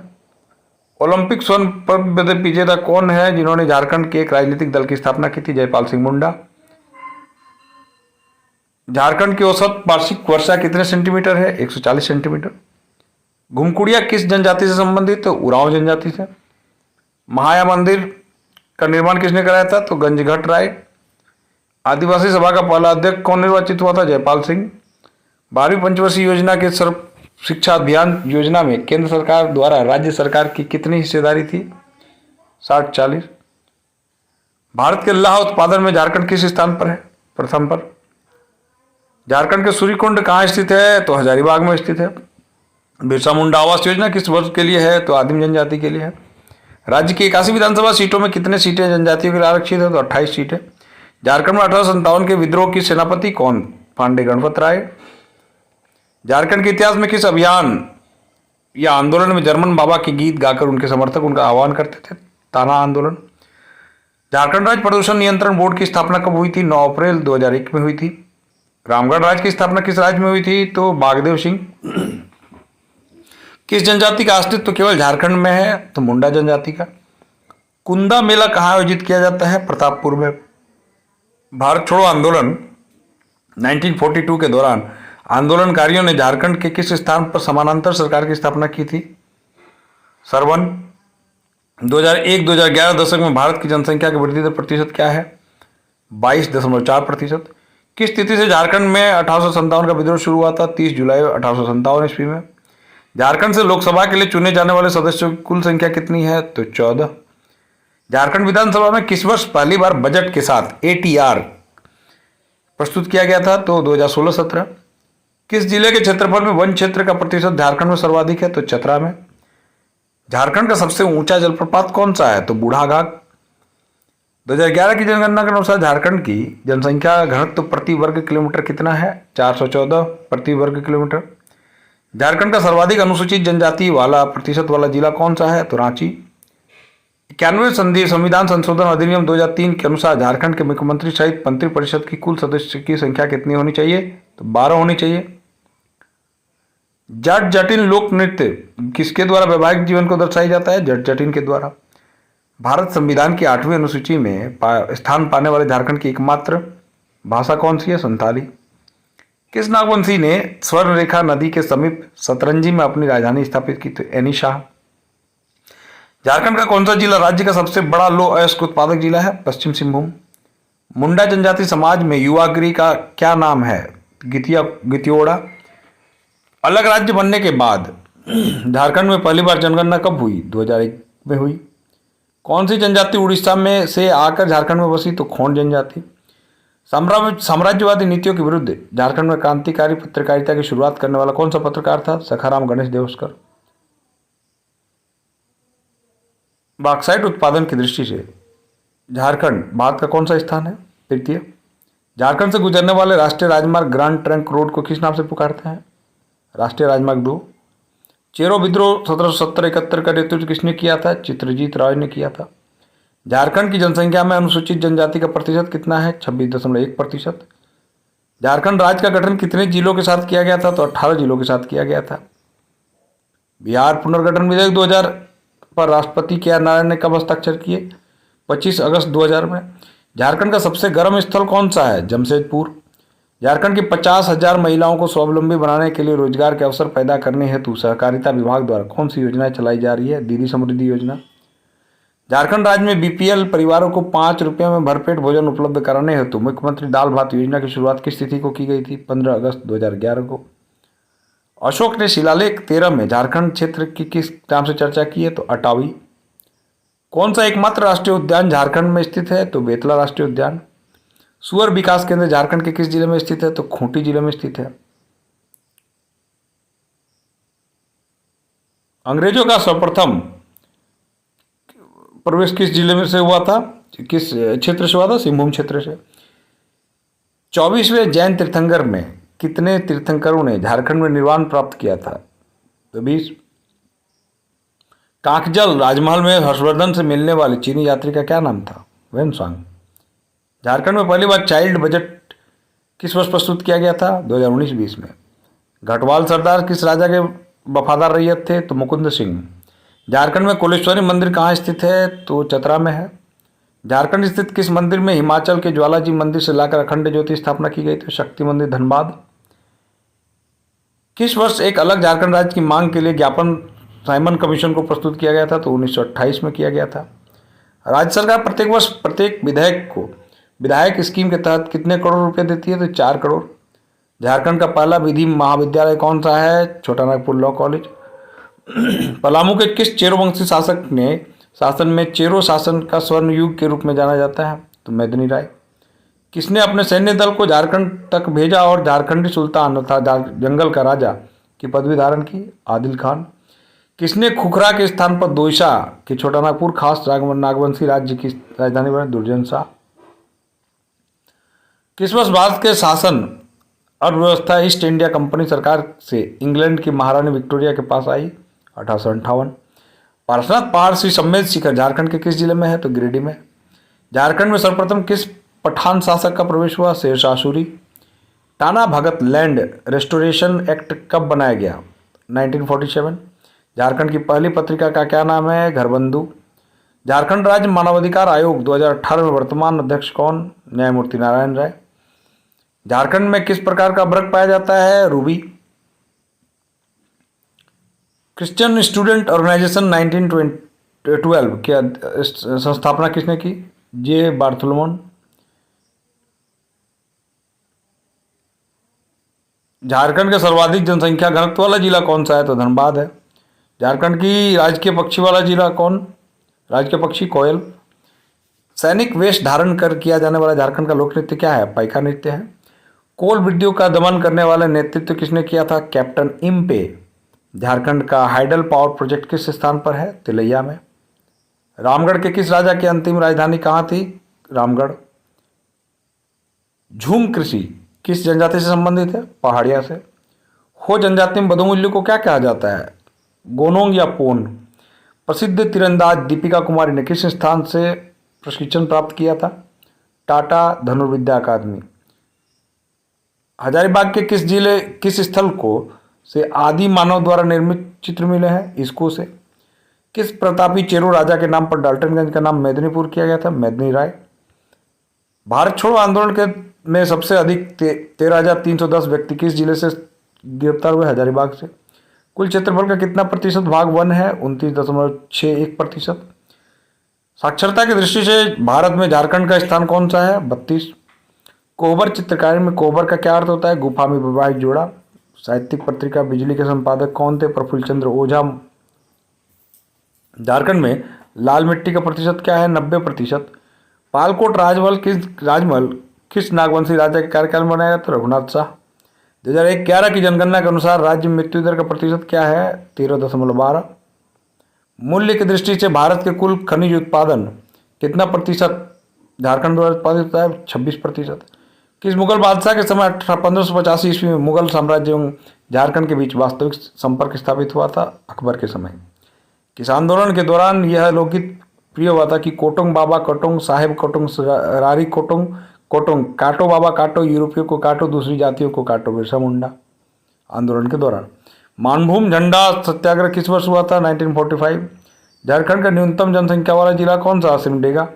A: ओलंपिक स्वर्ण पदक विजेता कौन है जिन्होंने झारखंड के एक राजनीतिक दल की स्थापना की थी? जयपाल सिंह मुंडा। झारखंड की औसत वार्षिक वर्षा कितने सेंटीमीटर है? 140 सेंटीमीटर। घुमकुड़िया किस जनजाति से संबंधित है? उरांव जनजाति से। महाया मंदिर का निर्माण किसने कराया था? तो गंजघट राय। आदिवासी सभा का पहला अध्यक्ष कौन निर्वाचित हुआ था? जयपाल सिंह। 12वीं पंचवर्षीय योजना के सर्व शिक्षा अभियान योजना में केंद्र सरकार द्वारा राज्य सरकार की कितनी हिस्सेदारी थी? 60-40। भारत के लोहा उत्पादन में झारखंड किस स्थान पर है? प्रथम पर। झारखंड के सूर्यकुंड कहाँ स्थित है? तो हजारीबाग में स्थित है। बिरसा मुंडा आवास योजना किस वर्ग के लिए है? तो आदिम जनजाति के लिए है। राज्य की 81 विधानसभा सीटों में कितने सीटें जनजातियों के लिए आरक्षित है? तो 28 सीटें। झारखंड में 1857 के विद्रोह की सेनापति कौन? पांडे गणपत राय। झारखंड के इतिहास में किस अभियान या आंदोलन में जर्मन बाबा के गीत गाकर उनके समर्थक उनका आह्वान करते थे? ताना आंदोलन। झारखंड राज्य प्रदूषण नियंत्रण बोर्ड की स्थापना कब हुई थी? 9 अप्रैल 2001 में हुई थी। रामगढ़ राज्य की स्थापना किस राज्य में हुई थी? तो बागदेव सिंह। किस जनजाति का अस्तित्व केवल झारखंड में है? तो मुंडा जनजाति का। कुंदा मेला कहाँ आयोजित किया जाता है? प्रतापपुर में। भारत छोड़ो आंदोलन 1942 के दौरान आंदोलनकारियों ने झारखंड के किस स्थान पर समानांतर सरकार की स्थापना की थी? सरवन। 2001-2011 दशक में भारत की जनसंख्या की वृद्धि दर प्रतिशत क्या है? 22.4%। किस तिथि से झारखंड में 1857 का विद्रोह शुरू हुआ था? 30 जुलाई 1857 ईस्वी में। झारखंड से लोकसभा के लिए चुने जाने वाले सदस्यों की कुल संख्या कितनी है? तो 14। झारखंड विधानसभा में किस वर्ष पहली बार बजट के साथ ATR प्रस्तुत किया गया था? तो 2016-17। किस जिले के क्षेत्रफल में वन क्षेत्र का प्रतिशत झारखंड में सर्वाधिक है? तो चतरा में। झारखंड का सबसे ऊंचा जलप्रपात कौन सा है? तो बूढ़ाघाट। 2011 की जनगणना के अनुसार झारखंड की जनसंख्या घनत्व प्रति वर्ग किलोमीटर कितना है? 414 प्रति वर्ग किलोमीटर। झारखंड का सर्वाधिक अनुसूचित जनजाति वाला प्रतिशत वाला जिला कौन सा है? तो रांची। 91वें संविधान संशोधन अधिनियम 2003 के अनुसार झारखंड के मुख्यमंत्री सहित मंत्रिपरिषद की कुल सदस्य की संख्या कितनी होनी चाहिए? तो 12 होनी चाहिए। जट जटिन लोक नृत्य किसके द्वारा वैवाहिक जीवन को दर्शाया जाता है? जट जटिन के द्वारा। भारत संविधान की 8वीं अनुसूची में स्थान पाने वाले झारखंड की एकमात्र भाषा कौन सी है? संथाली। किस नागवंशी ने स्वर्णरेखा नदी के समीप सतरंजी में अपनी राजधानी स्थापित की? तो एनी शाह। झारखंड का कौन सा जिला राज्य का सबसे बड़ा लौह अयस्क उत्पादक जिला है? पश्चिम सिंहभूम। मुंडा जनजाति समाज में युवागिरी का क्या नाम है? गितियोड़ा। अलग राज्य बनने के बाद झारखंड में पहली बार जनगणना कब हुई? 2001 में हुई। कौन सी जनजाति उड़ीसा में से आकर झारखंड में बसी? तो खोंड जनजाति। साम्राज्यवादी नीतियों के विरुद्ध झारखंड में क्रांतिकारी पत्रकारिता की शुरुआत करने वाला कौन सा पत्रकार था? सखाराम गणेश देवस्कर। बॉक्साइट उत्पादन की दृष्टि से झारखंड भारत का कौन सा स्थान है? तृतीय। झारखंड से गुजरने वाले राष्ट्रीय राजमार्ग ग्रांड ट्रंक रोड को किस नाम से पुकारते हैं? राष्ट्रीय राजमार्ग 2। चेरो विद्रोह 1770-71 का नेतृत्व किसने किया था? चित्रजीत राय ने किया था। झारखंड की जनसंख्या में अनुसूचित जनजाति का प्रतिशत कितना है? 26.1%। झारखंड राज्य का गठन कितने जिलों के साथ किया गया था? तो 18 जिलों के साथ किया गया था। बिहार पुनर्गठन विधेयक 2000 पर राष्ट्रपति के आर नारायण ने कब हस्ताक्षर किए? 25 अगस्त 2000 में। झारखंड का सबसे गर्म स्थल कौन सा है? जमशेदपुर। झारखंड की 50,000 महिलाओं को स्वावलंबी बनाने के लिए रोजगार के अवसर पैदा करने हेतु सहकारिता विभाग द्वारा कौन सी योजनाएं चलाई जा रही है? दीदी समृद्धि योजना। झारखंड राज्य में BPL परिवारों को 5 रुपये में भरपेट भोजन उपलब्ध कराने हेतु मुख्यमंत्री दाल भात योजना की शुरुआत किस तिथि को की गई थी? 15 अगस्त 2011 को। अशोक ने शिलालेख 13 में झारखंड क्षेत्र की किस नाम से चर्चा की है? तो अटावी। कौन सा एकमात्र राष्ट्रीय उद्यान झारखंड में स्थित है? तो बेतला राष्ट्रीय उद्यान। सुअर विकास केंद्र झारखंड के किस जिले में स्थित है? तो खूंटी जिले में स्थित है। अंग्रेजों का सर्वप्रथम प्रवेश किस जिले में से हुआ था? किस क्षेत्र से हुआ था? सिंहभूम क्षेत्र से। 24वें जैन तीर्थंकर में कितने तीर्थंकरों ने झारखंड में निर्वाण प्राप्त किया था? तो 20। कांकजल राजमहल में हर्षवर्धन से मिलने वाले चीनी यात्री का क्या नाम था? वेनसांग। झारखंड में पहली बार चाइल्ड बजट किस वर्ष प्रस्तुत किया गया था? 2019-20 में। घटवाल सरदार किस राजा के वफादार रैयत थे? तो मुकुंद सिंह। झारखंड में कोलेश्वरी मंदिर कहाँ स्थित है? तो चतरा में है। झारखंड स्थित किस मंदिर में हिमाचल के ज्वालाजी मंदिर से लाकर अखंड ज्योति स्थापना की गई? तो शक्ति मंदिर धनबाद। किस वर्ष एक अलग झारखंड राज्य की मांग के लिए ज्ञापन साइमन कमीशन को प्रस्तुत किया गया था? तो 1928 में किया गया था। राज्य सरकार प्रत्येक वर्ष प्रत्येक विधायक को विधायक स्कीम के तहत कितने करोड़ रुपए देती है? तो 4 करोड़। झारखंड का पहला विधि महाविद्यालय कौन सा है? छोटा नागपुर लॉ कॉलेज। पलामू के किस चेरोवंशी शासक ने शासन में चेरो शासन का स्वर्ण युग के रूप में जाना जाता है? तो मेदिनी राय। किसने अपने सैन्य दल को झारखंड तक भेजा और झारखंडी सुल्तान अर्थात जंगल का राजा की पदवी धारण की? आदिल खान। किसने खुखरा के स्थान पर दोईसा की छोटा नागपुर खास नागवंशी राज्य की राजधानी बनाई? दुर्जन शाह। किस वर्ष भारत के शासन अर्थव्यवस्था ईस्ट इंडिया कंपनी सरकार से इंग्लैंड की महारानी विक्टोरिया के पास आई? 1858। पारसनाथ पहाड़ श्री सम्मेद शिखर झारखंड के किस जिले में है? तो गिरिडीह में। झारखंड में सर्वप्रथम किस पठान शासक का प्रवेश हुआ? Sher Shah Suri. Tana Bhagat land restoration act कब बनाया गया? 1947। झारखंड की पहली पत्रिका का क्या नाम है? घरबंधु। झारखंड राज्य मानवाधिकार आयोग 2018 में वर्तमान अध्यक्ष कौन? न्यायमूर्ति नारायण राय। झारखंड में किस प्रकार का वृक्ष पाया जाता है? रूबी। क्रिश्चियन स्टूडेंट ऑर्गेनाइजेशन 1912 की संस्थापना किसने की? जे बार्थोलोमन। झारखंड का सर्वाधिक जनसंख्या घनत्व वाला जिला कौन सा है? तो धनबाद है। झारखंड की राजकीय पक्षी वाला जिला कौन? राजकीय पक्षी कोयल। सैनिक वेश धारण कर किया जाने वाला झारखंड का लोक नृत्य क्या है? पाइका नृत्य है। कोल वृद्धियों का दमन करने वाला नेतृत्व किसने किया था? Captain Impey. झारखंड का हाइडल पावर प्रोजेक्ट किस स्थान पर है? तिलैया में। रामगढ़ के किस राजा की अंतिम राजधानी कहाँ थी? रामगढ़। झूम कृषि किस जनजाति से संबंधित है? पहाड़िया से। हो जनजाति में बधुमूल्य को क्या कहा जाता है? गोनोंग या पोन। प्रसिद्ध तीरंदाज दीपिका कुमारी ने किस स्थान से प्रशिक्षण प्राप्त किया था? टाटा धनुर्विद्या अकादमी। हजारीबाग के किस स्थल को से आदि मानव द्वारा निर्मित चित्र मिले हैं? इसको से। किस प्रतापी चेरो राजा के नाम पर डाल्टनगंज का नाम मेदिनीपुर किया गया था? मेदिनी राय। भारत छोड़ो आंदोलन के में सबसे अधिक 13,310 व्यक्ति किस जिले से गिरफ्तार हुए? हजारीबाग से। कुल क्षेत्रफल का कितना प्रतिशत भाग वन है? 29.61%। साक्षरता की दृष्टि से भारत में झारखंड का स्थान कौन सा है? 32। कोहबर चित्रकारी में कोहबर का क्या अर्थ होता है? गुफा में वैवाहिक जोड़ा। साहित्यिक पत्रिका बिजली के संपादक कौन थे? प्रफुल्ल चंद्र ओझा। झारखंड में लाल मिट्टी का प्रतिशत क्या है? 90%। पालकोट राजमहल किस नागवंशी राजा के कार्यकाल में बनाया गया? तो रघुनाथ शाह। 2011 की जनगणना के अनुसार राज्य में मृत्यु दर का प्रतिशत क्या है? 13.12। मूल्य की दृष्टि से भारत के कुल खनिज उत्पादन कितना प्रतिशत झारखंड द्वारा उत्पादित होता है? 26%। किस मुगल बादशाह के समय 1585 ईस्वी में मुगल साम्राज्य एवं झारखंड के बीच वास्तविक संपर्क स्थापित हुआ था? अकबर के समय। किस आंदोलन के दौरान यह लोकगीत प्रिय हुआ था कि कोटोंग बाबा कोटोंग साहेब कोटोंग रारी कोटोंग कोटोंग काटो बाबा काटो, यूरोपियों को काटो, दूसरी जातियों को काटो? बिरसा मुंडा आंदोलन के दौरान। मानभूम झंडा सत्याग्रह किस वर्ष हुआ था? 1945। झारखंड का न्यूनतम जनसंख्या वाला जिला कौन सा? सिमडेगा।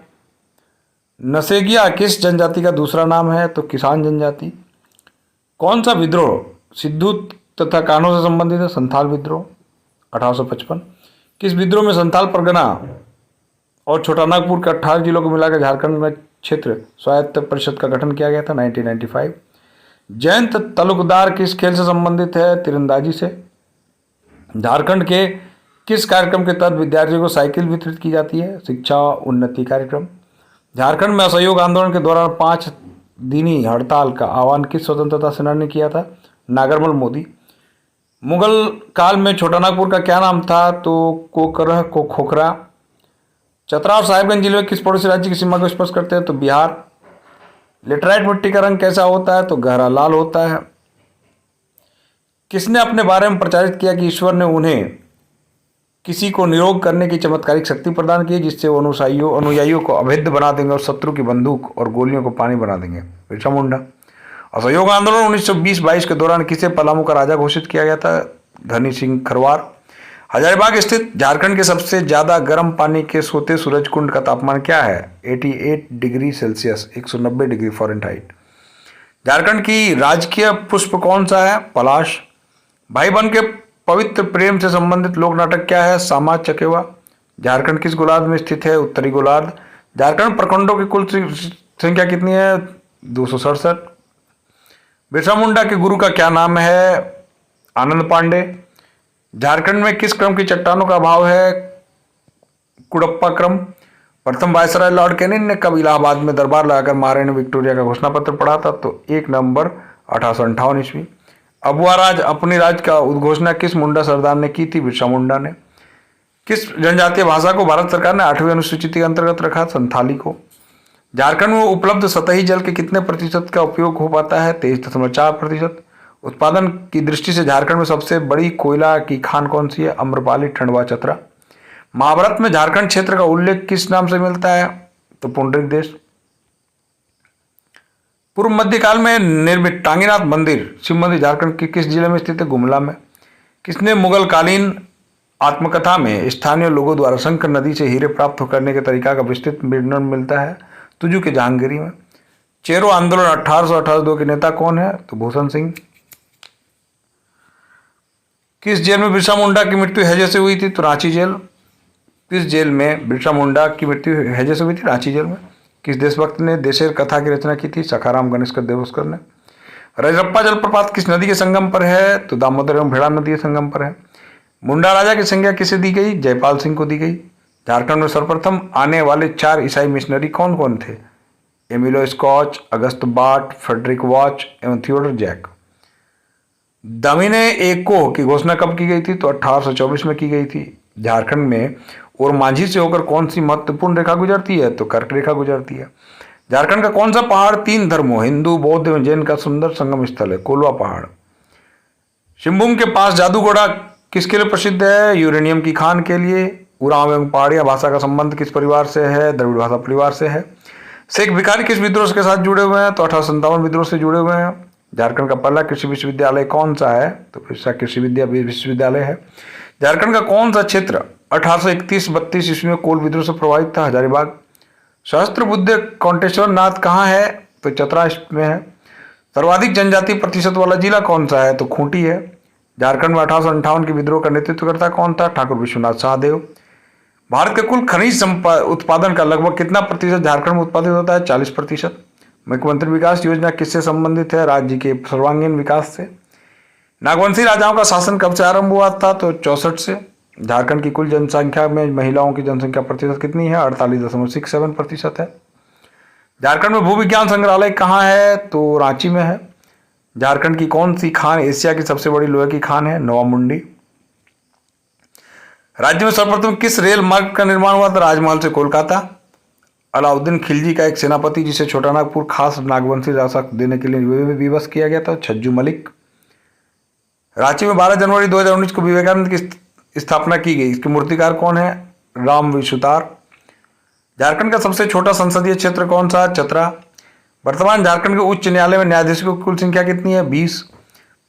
A: नसेगिया किस जनजाति का दूसरा नाम है? तो किसान जनजाति। कौन सा विद्रोह सिद्धू तथा कान्हो से संबंधित है? संथाल विद्रोह 1855। किस विद्रोह में संथाल परगना और छोटा नागपुर के 18 जिलों को मिलाकर झारखंड में क्षेत्र स्वायत्त परिषद का गठन किया गया था? 1995। जयंत तालुकदार किस खेल से संबंधित है? तीरंदाजी से। झारखंड के किस कार्यक्रम के तहत विद्यार्थियों को साइकिल वितरित की जाती है? शिक्षा उन्नति कार्यक्रम। झारखंड में असहयोग आंदोलन के दौरान 5 दिनी हड़ताल का आह्वान किस स्वतंत्रता सेनानी ने किया था? नागरमल मोदी। मुगल काल में छोटा नागपुर का क्या नाम था? तो कोकरह को खोखरा। चतरा और साहिबगंज जिले में किस पड़ोसी राज्य की सीमा को स्पर्श करते हैं? तो बिहार। लेटराइट मिट्टी का रंग कैसा होता है? तो गहरा लाल होता है। किसने अपने बारे में प्रचारित किया कि ईश्वर ने उन्हें किसी को निरोग करने की चमत्कारिक शक्ति प्रदान की जिससे वो अनुयायियों को अभेद्य बना देंगे और शत्रु की बंदूक और गोलियों को पानी बना देंगे? बिरसा मुंडा। असहयोग आंदोलन 1920-22 के दौरान किसे पलामू का राजा घोषित किया गया था? धनी सिंह खरवार। हजारीबाग स्थित झारखंड के सबसे ज्यादा गर्म पानी के सोते सूरज कुंड का तापमान क्या है? 88 degree Celsius 190 degree Fahrenheit. Jharkhand की राजकीय पुष्प कौन सा है? पलाश। भाई बहन के पवित्र प्रेम से संबंधित लोक नाटक क्या है? सामा चकेवा। झारखंड किस गोलार्ध में स्थित है? उत्तरी गोलार्ध। झारखंड प्रखंडों की कुल संख्या कितनी है? 267। बिरसा मुंडा के गुरु का क्या नाम है? आनंद पांडे। झारखंड में किस क्रम की चट्टानों का अभाव है? कुड़प्पा क्रम। प्रथम वायसराय लॉर्ड कैनिंग ने कब इलाहाबाद में दरबार लगाकर महारानी विक्टोरिया का घोषणा पत्र पढ़ा था? तो 1 नवंबर 1858 ईस्वी। अबुआ राज अपनी राज का उद्घोषणा किस मुंडा सरदार ने की थी? बिरसा मुंडा ने। किस जनजातीय भाषा को भारत सरकार ने 8वीं अनुसूची के अंतर्गत रखा? संथाली को। झारखंड में उपलब्ध सतही जल के कितने प्रतिशत का उपयोग हो पाता है? 23.4%। उत्पादन की दृष्टि से झारखंड में सबसे बड़ी कोयला की खान कौन सी है? अम्रपाली, खंडवा, चतरा। महाभारत में झारखंड क्षेत्र का उल्लेख किस नाम से मिलता है? तो पुंडरिक देश। पूर्व मध्यकाल में निर्मित टांगीनाथ मंदिर, शिव मंदिर झारखंड के किस जिले में स्थित है? गुमला में। किसने मुगल कालीन आत्मकथा में स्थानीय लोगों द्वारा शंकर नदी से हीरे प्राप्त करने के तरीका का विस्तृत वर्णन मिलता है? तुजू के जहांगीरी में। चेरो आंदोलन 1882 के नेता कौन है? तो भूषण सिंह। किस जेल में बिरसा मुंडा की मृत्यु हैजे से हुई थी? तो रांची जेल। किस जेल में बिरसा मुंडा की मृत्यु हैजे से हुई थी? रांची जेल में। किस देशभक्त ने देशेर कथा की रचना की थी? सखाराम गणेशकर देवस्कर ने। रजरप्पा जलप्रपात किस नदी के संगम पर है? तो दामोदर एवं भेड़ा नदी के संगम पर है। मुंडा राजा की संज्ञा किसे दी गई? जयपाल सिंह को दी गई। झारखंड में सर्वप्रथम आने वाले 4 ईसाई मिशनरी कौन कौन थे? एमिलो स्कॉच, अगस्त बाट, फ्रेडरिक वॉच एवं थियोडर जैक। दमिने एको की घोषणा कब की गई थी? तो 1824 में की गई थी। झारखंड में और मांझी से होकर कौन सी महत्वपूर्ण रेखा गुजरती है? तो कर्क रेखा गुजरती है। झारखंड का कौन सा पहाड़ 3 धर्मों हिंदू, बौद्ध एवं जैन का सुंदर संगम स्थल है? कोलवा पहाड़। शिवभूम के पास जादूगोड़ा किसके लिए प्रसिद्ध है? यूरेनियम की खान के लिए। उरांव एवं पहाड़िया भाषा का संबंध किस परिवार से है? द्रविड़ भाषा परिवार से है। शेख भिखारी किस विद्रोह के साथ जुड़े हुए हैं? तो 1857 विद्रोह से जुड़े हुए हैं। झारखंड का पहला कृषि विश्वविद्यालय कौन सा है? तो बिरसा कृषि विश्वविद्यालय है। झारखंड का कौन सा क्षेत्र 1831-32 ईस्वी में कोल विद्रोह से प्रभावित था? हजारीबाग। सहस्त्रबुद्धे कोंटेश्वर नाथ कहाँ है? तो चतरा में है। सर्वाधिक जनजाति प्रतिशत वाला जिला कौन सा है? तो खूंटी है। झारखंड में 1858 के विद्रोह का नेतृत्वकर्ता कौन था? ठाकुर विश्वनाथ शाहदेव। भारत के कुल खनिज उत्पादन का लगभग कितना प्रतिशत झारखंड में उत्पादित होता है? 40%। मुख्यमंत्री विकास योजना किससे संबंधित है? राज्य के सर्वांगीण विकास से। नागवंशी राजाओं का शासन कब से आरंभ हुआ था? तो 64 से। झारखंड की कुल जनसंख्या में महिलाओं की जनसंख्या प्रतिशत कितनी है? 48.67% है। झारखंड में भूविज्ञान संग्रहालय कहाँ है? तो रांची में है। झारखंड की कौन सी खान एशिया की सबसे बड़ी लोहे की खान है? नोवामुंडी। राज्य में सर्वप्रथम किस रेल मार्ग का निर्माण हुआ था? राजमहल से कोलकाता। अलाउद्दीन खिलजी का एक सेनापति जिसे छोटा नागपुर खास नागवंशी राजा देने के लिए विवश किया गया था, छज्जू मलिक। रांची में 12 जनवरी 2019 को विवेकानंद की स्थापना की गई। इसके मूर्तिकार कौन है? राम विशुतार। झारखंड का सबसे छोटा संसदीय क्षेत्र कौन सा? चतरा। वर्तमान झारखंड के उच्च न्यायालय में न्यायाधीशों की कुल संख्या कितनी है? 20।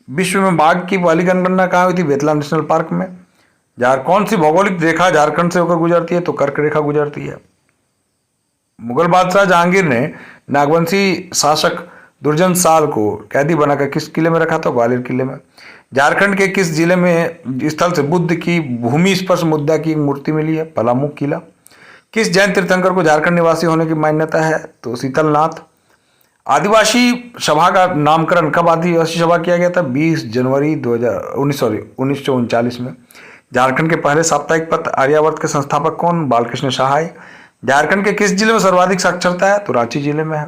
A: विश्व में बाघ की पहली जनगणना कहाँ हुई थी? बेतला नेशनल पार्क में। कौन सी भौगोलिक रेखा झारखंड से होकर गुजरती है? तो कर्क रेखा गुजरती है। मुगल बादशाह जहांगीर ने नागवंशी शासक दुर्जन साल को कैदी बनाकर किस किले में रखा था? ग्वालियर किले में। झारखंड के किस जिले में स्थल से बुद्ध की भूमि स्पर्श मुद्रा की मूर्ति मिली है? पलामू किला। किस जैन तीर्थंकर को झारखंड निवासी होने की मान्यता है? तो शीतलनाथ। आदिवासी सभा का नामकरण कब आदिवासी सभा किया गया था? 20 जनवरी 1939 में। झारखंड के पहले साप्ताहिक पत्र आर्यावर्त के संस्थापक कौन? बालकृष्ण सहाय। झारखंड के किस जिले में सर्वाधिक साक्षरता है? तो रांची जिले में है।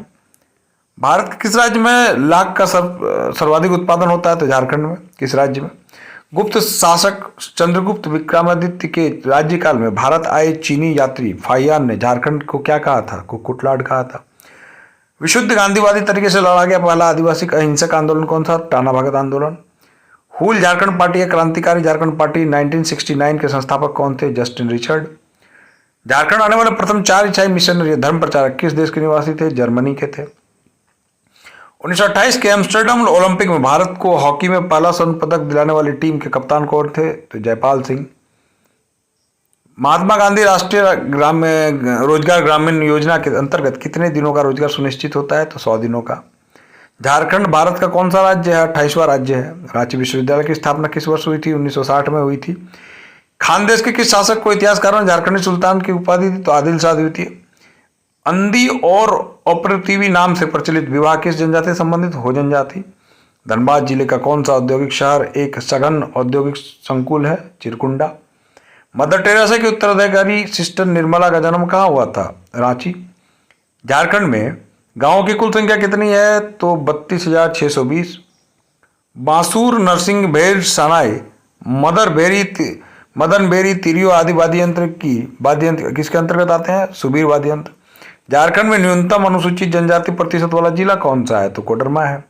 A: भारत के किस राज्य में लाख का सर्वाधिक उत्पादन होता है? तो झारखंड में। किस राज्य में? गुप्त शासक चंद्रगुप्त विक्रमादित्य के राज्यकाल में भारत आए चीनी यात्री फाहियान ने झारखंड को क्या कहा था? कुकुटलाड कहा था। विशुद्ध गांधीवादी तरीके से लड़ा गया पहला आदिवासी अहिंसक आंदोलन कौन सा? टाना भगत आंदोलन। हूल झारखंड पार्टी या क्रांतिकारी झारखंड पार्टी 1969 के संस्थापक कौन थे? Justin Richard. झारखंड आने वाले प्रथम 4 ईसाई मिशनरी धर्म प्रचारक किस देश के निवासी थे? जर्मनी के थे। 1928 के एम्स्टर्डम ओलंपिक में भारत को हॉकी में पहला स्वर्ण पदक दिलाने वाली टीम के कप्तान कौन थे? तो जयपाल सिंह। महात्मा गांधी राष्ट्रीय रोजगार ग्रामीण योजना के अंतर्गत कितने दिनों का रोजगार सुनिश्चित होता है? तो 100 दिनों का। झारखंड भारत का कौन सा राज्य है? 28वां राज्य है। रांची विश्वविद्यालय की स्थापना किस वर्ष हुई थी? 1960 में हुई थी। खानदेश के किस शासक को इतिहासकारों ने झारखंडी सुल्तान की उपाधि दी? तो आदिल शाह द्वितीय। अंधी और अप्रतिवी नाम से प्रचलित विवाह किस जनजाति से संबंधित? हो जनजाति। धनबाद जिले का कौन सा औद्योगिक शहर एक सघन औद्योगिक संकुल है? चिरकुंडा। मदर टेरेसा की उत्तराधिकारी सिस्टर निर्मला का जन्म कहाँ हुआ था? रांची। झारखंड में गांवों की कुल संख्या कितनी है? तो 32,620। बांसुर, नरसिंह, भेर, सनाई, मदन बेरी, तिरियो आदि वाद्य यंत्र किसके अंतर्गत आते हैं? सुबीर वाद्य यंत्र। झारखंड में न्यूनतम अनुसूचित जनजाति प्रतिशत वाला जिला कौन सा है? तो कोडरमा है।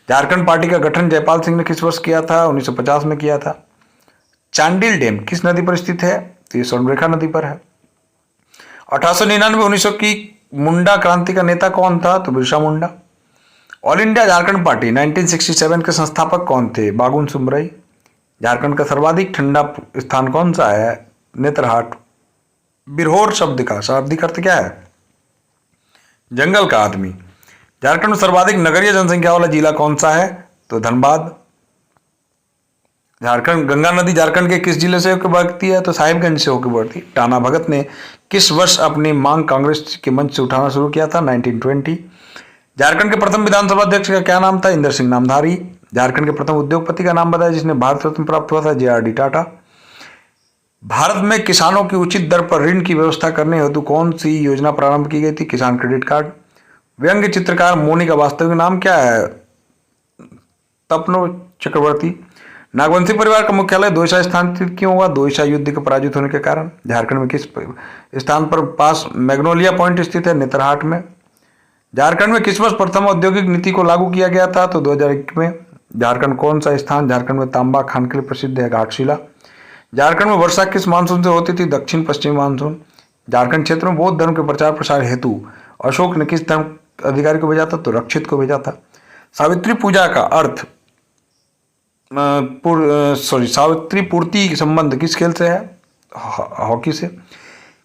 A: झारखंड पार्टी का गठन जयपाल सिंह ने किस वर्ष किया था? 1950 में किया था। चांडिल डैम किस नदी पर स्थित है? तो ये स्वर्णरेखा नदी पर है। 1899-1900 की मुंडा क्रांति का नेता कौन था? तो Birsa Munda. All India Jharkhand party 1967 के संस्थापक कौन थे? बागुन सुमरई। झारखंड का सर्वाधिक ठंडा स्थान कौन सा है? नेतरहाट। बिरहोर शब्द का शाब्दिक अर्थ क्या है? जंगल का आदमी। झारखंड में सर्वाधिक नगरीय जनसंख्या वाला जिला कौन सा है? तो धनबाद। झारखंड गंगा नदी झारखंड के किस जिले से होकर बहती है? तो साहिबगंज से होकर बहती। टाना भगत ने किस वर्ष अपनी मांग कांग्रेस के मंच से उठाना शुरू किया था? 1920। झारखंड के प्रथम विधानसभा अध्यक्ष का क्या नाम था? इंदर सिंह नामधारी। झारखंड के प्रथम उद्योगपति का नाम बताया जिसने भारत रत्न प्राप्त हुआ था? JRD टाटा। भारत में किसानों की उचित दर पर ऋण की व्यवस्था करने हेतु कौन सी योजना प्रारंभ की गई थी? किसान क्रेडिट कार्ड। व्यंग्य चित्रकार मोनी का वास्तविक नाम क्या है? तपनो चक्रवर्ती। नागवंशी परिवार का मुख्यालय दोईसा स्थान क्यों हुआ? दोईसा युद्ध के पराजित होने के कारण। झारखंड में किस स्थान पर पास मैग्नोलिया पॉइंट स्थित है? नेतरहाट में। झारखंड में किस वर्ष प्रथम औद्योगिक नीति को लागू किया गया था? तो 2001 में। झारखंड कौन सा स्थान झारखंड में तांबा खान के लिए प्रसिद्ध है? घाटशिला। झारखंड में वर्षा किस मानसून से होती थी? दक्षिण पश्चिमी मानसून। झारखंड क्षेत्र में बौद्ध धर्म के प्रचार प्रसार हेतु अशोक ने किस धर्म अधिकारी को भेजा था? तो रक्षित को भेजा था। सावित्री पूजा का अर्थ सावित्री पूर्ति संबंध किस खेल से है? हॉकी से।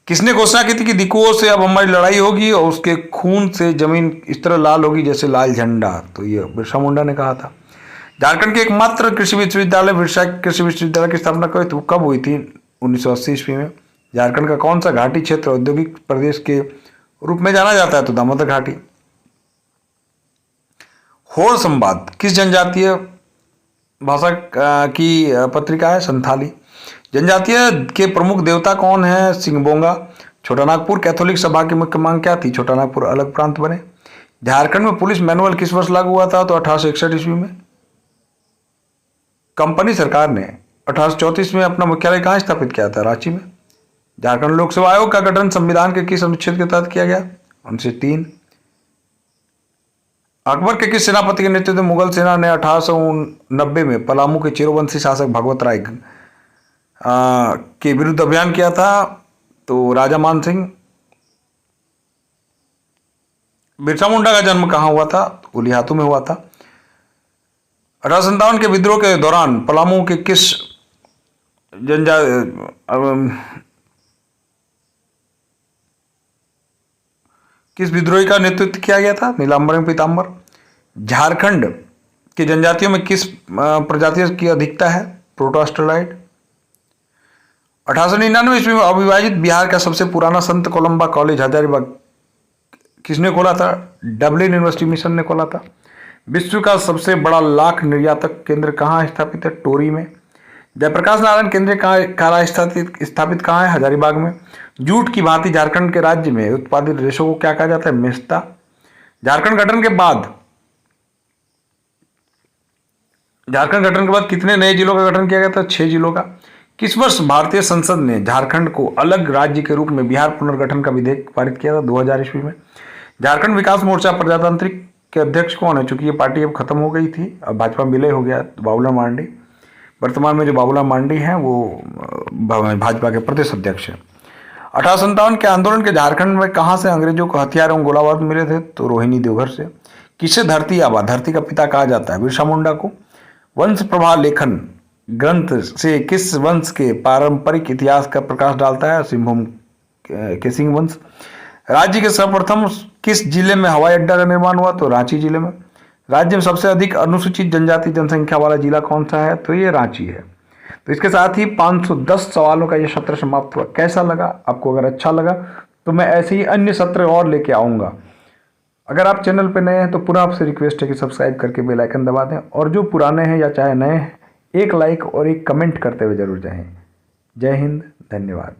A: किसने घोषणा की थी कि दिकुओं से अब हमारी लड़ाई होगी और उसके खून से जमीन इस तरह लाल होगी जैसे लाल झंडा? तो ये बिरसा मुंडा ने कहा था। झारखंड के एकमात्र कृषि विश्वविद्यालय बिरसा कृषि विश्वविद्यालय की स्थापना कब हुई थी? 1980 ईस्वी में। झारखंड का कौन सा घाटी क्षेत्र औद्योगिक प्रदेश के रूप में जाना जाता है? तो दामोदर घाटी। होड़ संवाद किस जनजातीय भाषा की पत्रिका है? संथाली। जनजातीय के प्रमुख देवता कौन है? सिंहबोंगा। छोटा नागपुर कैथोलिक सभा की मुख्य मांग क्या थी? छोटा नागपुर अलग प्रांत बने। झारखंड में पुलिस मैनुअल किस वर्ष लागू हुआ था? तो 1861 ईस्वी में। कंपनी सरकार ने 1834 में अपना मुख्यालय कहाँ स्थापित किया था? रांची में। झारखंड लोक सेवा आयोग का गठन संविधान के किस अनुच्छेद के तहत किया गया? 1903। अकबर के किस सेनापति के नेतृत्व में मुगल सेना ने 1890 में पलामू के चिरवंशी शासक भगवत राय के विरुद्ध अभियान किया था? तो राजा मान सिंह। बिरसा मुंडा का जन्म कहाँ हुआ था? उलिहातू में हुआ था। 1857 के विद्रोह के दौरान पलामू के किस विद्रोही का नेतृत्व किया गया था? नीलांबर पीताम्बर। झारखंड की जनजातियों में किस प्रजाति की अधिकता है? प्रोटोस्टलाइट। 1899 ईस्वी में अविभाजित बिहार का सबसे पुराना संत कोलंबा कॉलेज हजारीबाग किसने खोला था? डबलिन यूनिवर्सिटी मिशन ने खोला था। विश्व का सबसे बड़ा लाख निर्यातक केंद्र कहाँ स्थापित है? टोरी में। जयप्रकाश नारायण केंद्रीय कारा स्थापित कहाँ है? हजारीबाग में। जूट की भांति झारखंड के राज्य में उत्पादित रेशों को क्या कहा जाता है? मेस्ता। झारखंड गठन के बाद कितने नए जिलों का गठन किया गया था? 6 जिलों का। किस वर्ष भारतीय संसद ने झारखंड को अलग राज्य के रूप में बिहार पुनर्गठन का विधेयक पारित किया था? 2000 ईस्वी में। झारखंड विकास मोर्चा प्रजातांत्रिक के अध्यक्ष कौन है? चूंकि ये पार्टी अब खत्म हो गई थी, अब भाजपा विलय हो गया, बाबूलाल मांडी। वर्तमान में जो बाबूलाल मांडी हैं वो भाजपा के प्रदेश अध्यक्ष हैं। 1857 के आंदोलन के झारखंड में कहाँ से अंग्रेजों को हथियार एवं गोला बारूद मिले थे? तो रोहिणी देवघर से। किसे धरती आबा धरती का पिता कहा जाता है? बिरसा मुंडा को। वंश प्रभा लेखन ग्रंथ से किस वंश के पारंपरिक इतिहास का प्रकाश डालता है? सिंहभूम के सिंह वंश। राज्य के सर्वप्रथम किस जिले में हवाई अड्डा का निर्माण हुआ? तो रांची जिले में। राज्य में सबसे अधिक अनुसूचित जनजाति जनसंख्या वाला जिला कौन सा है? तो ये रांची है। तो इसके साथ ही 510 सवालों का ये सत्र समाप्त हुआ। कैसा लगा आपको? अगर अच्छा लगा तो मैं ऐसे ही अन्य सत्र और लेके आऊँगा। अगर आप चैनल पर नए हैं तो पुनः आपसे रिक्वेस्ट है कि सब्सक्राइब करके बेल आइकन दबा दें, और जो पुराने हैं या चाहे नए हैं, एक लाइक और एक कमेंट करते हुए जरूर जाएं। जय हिंद, धन्यवाद।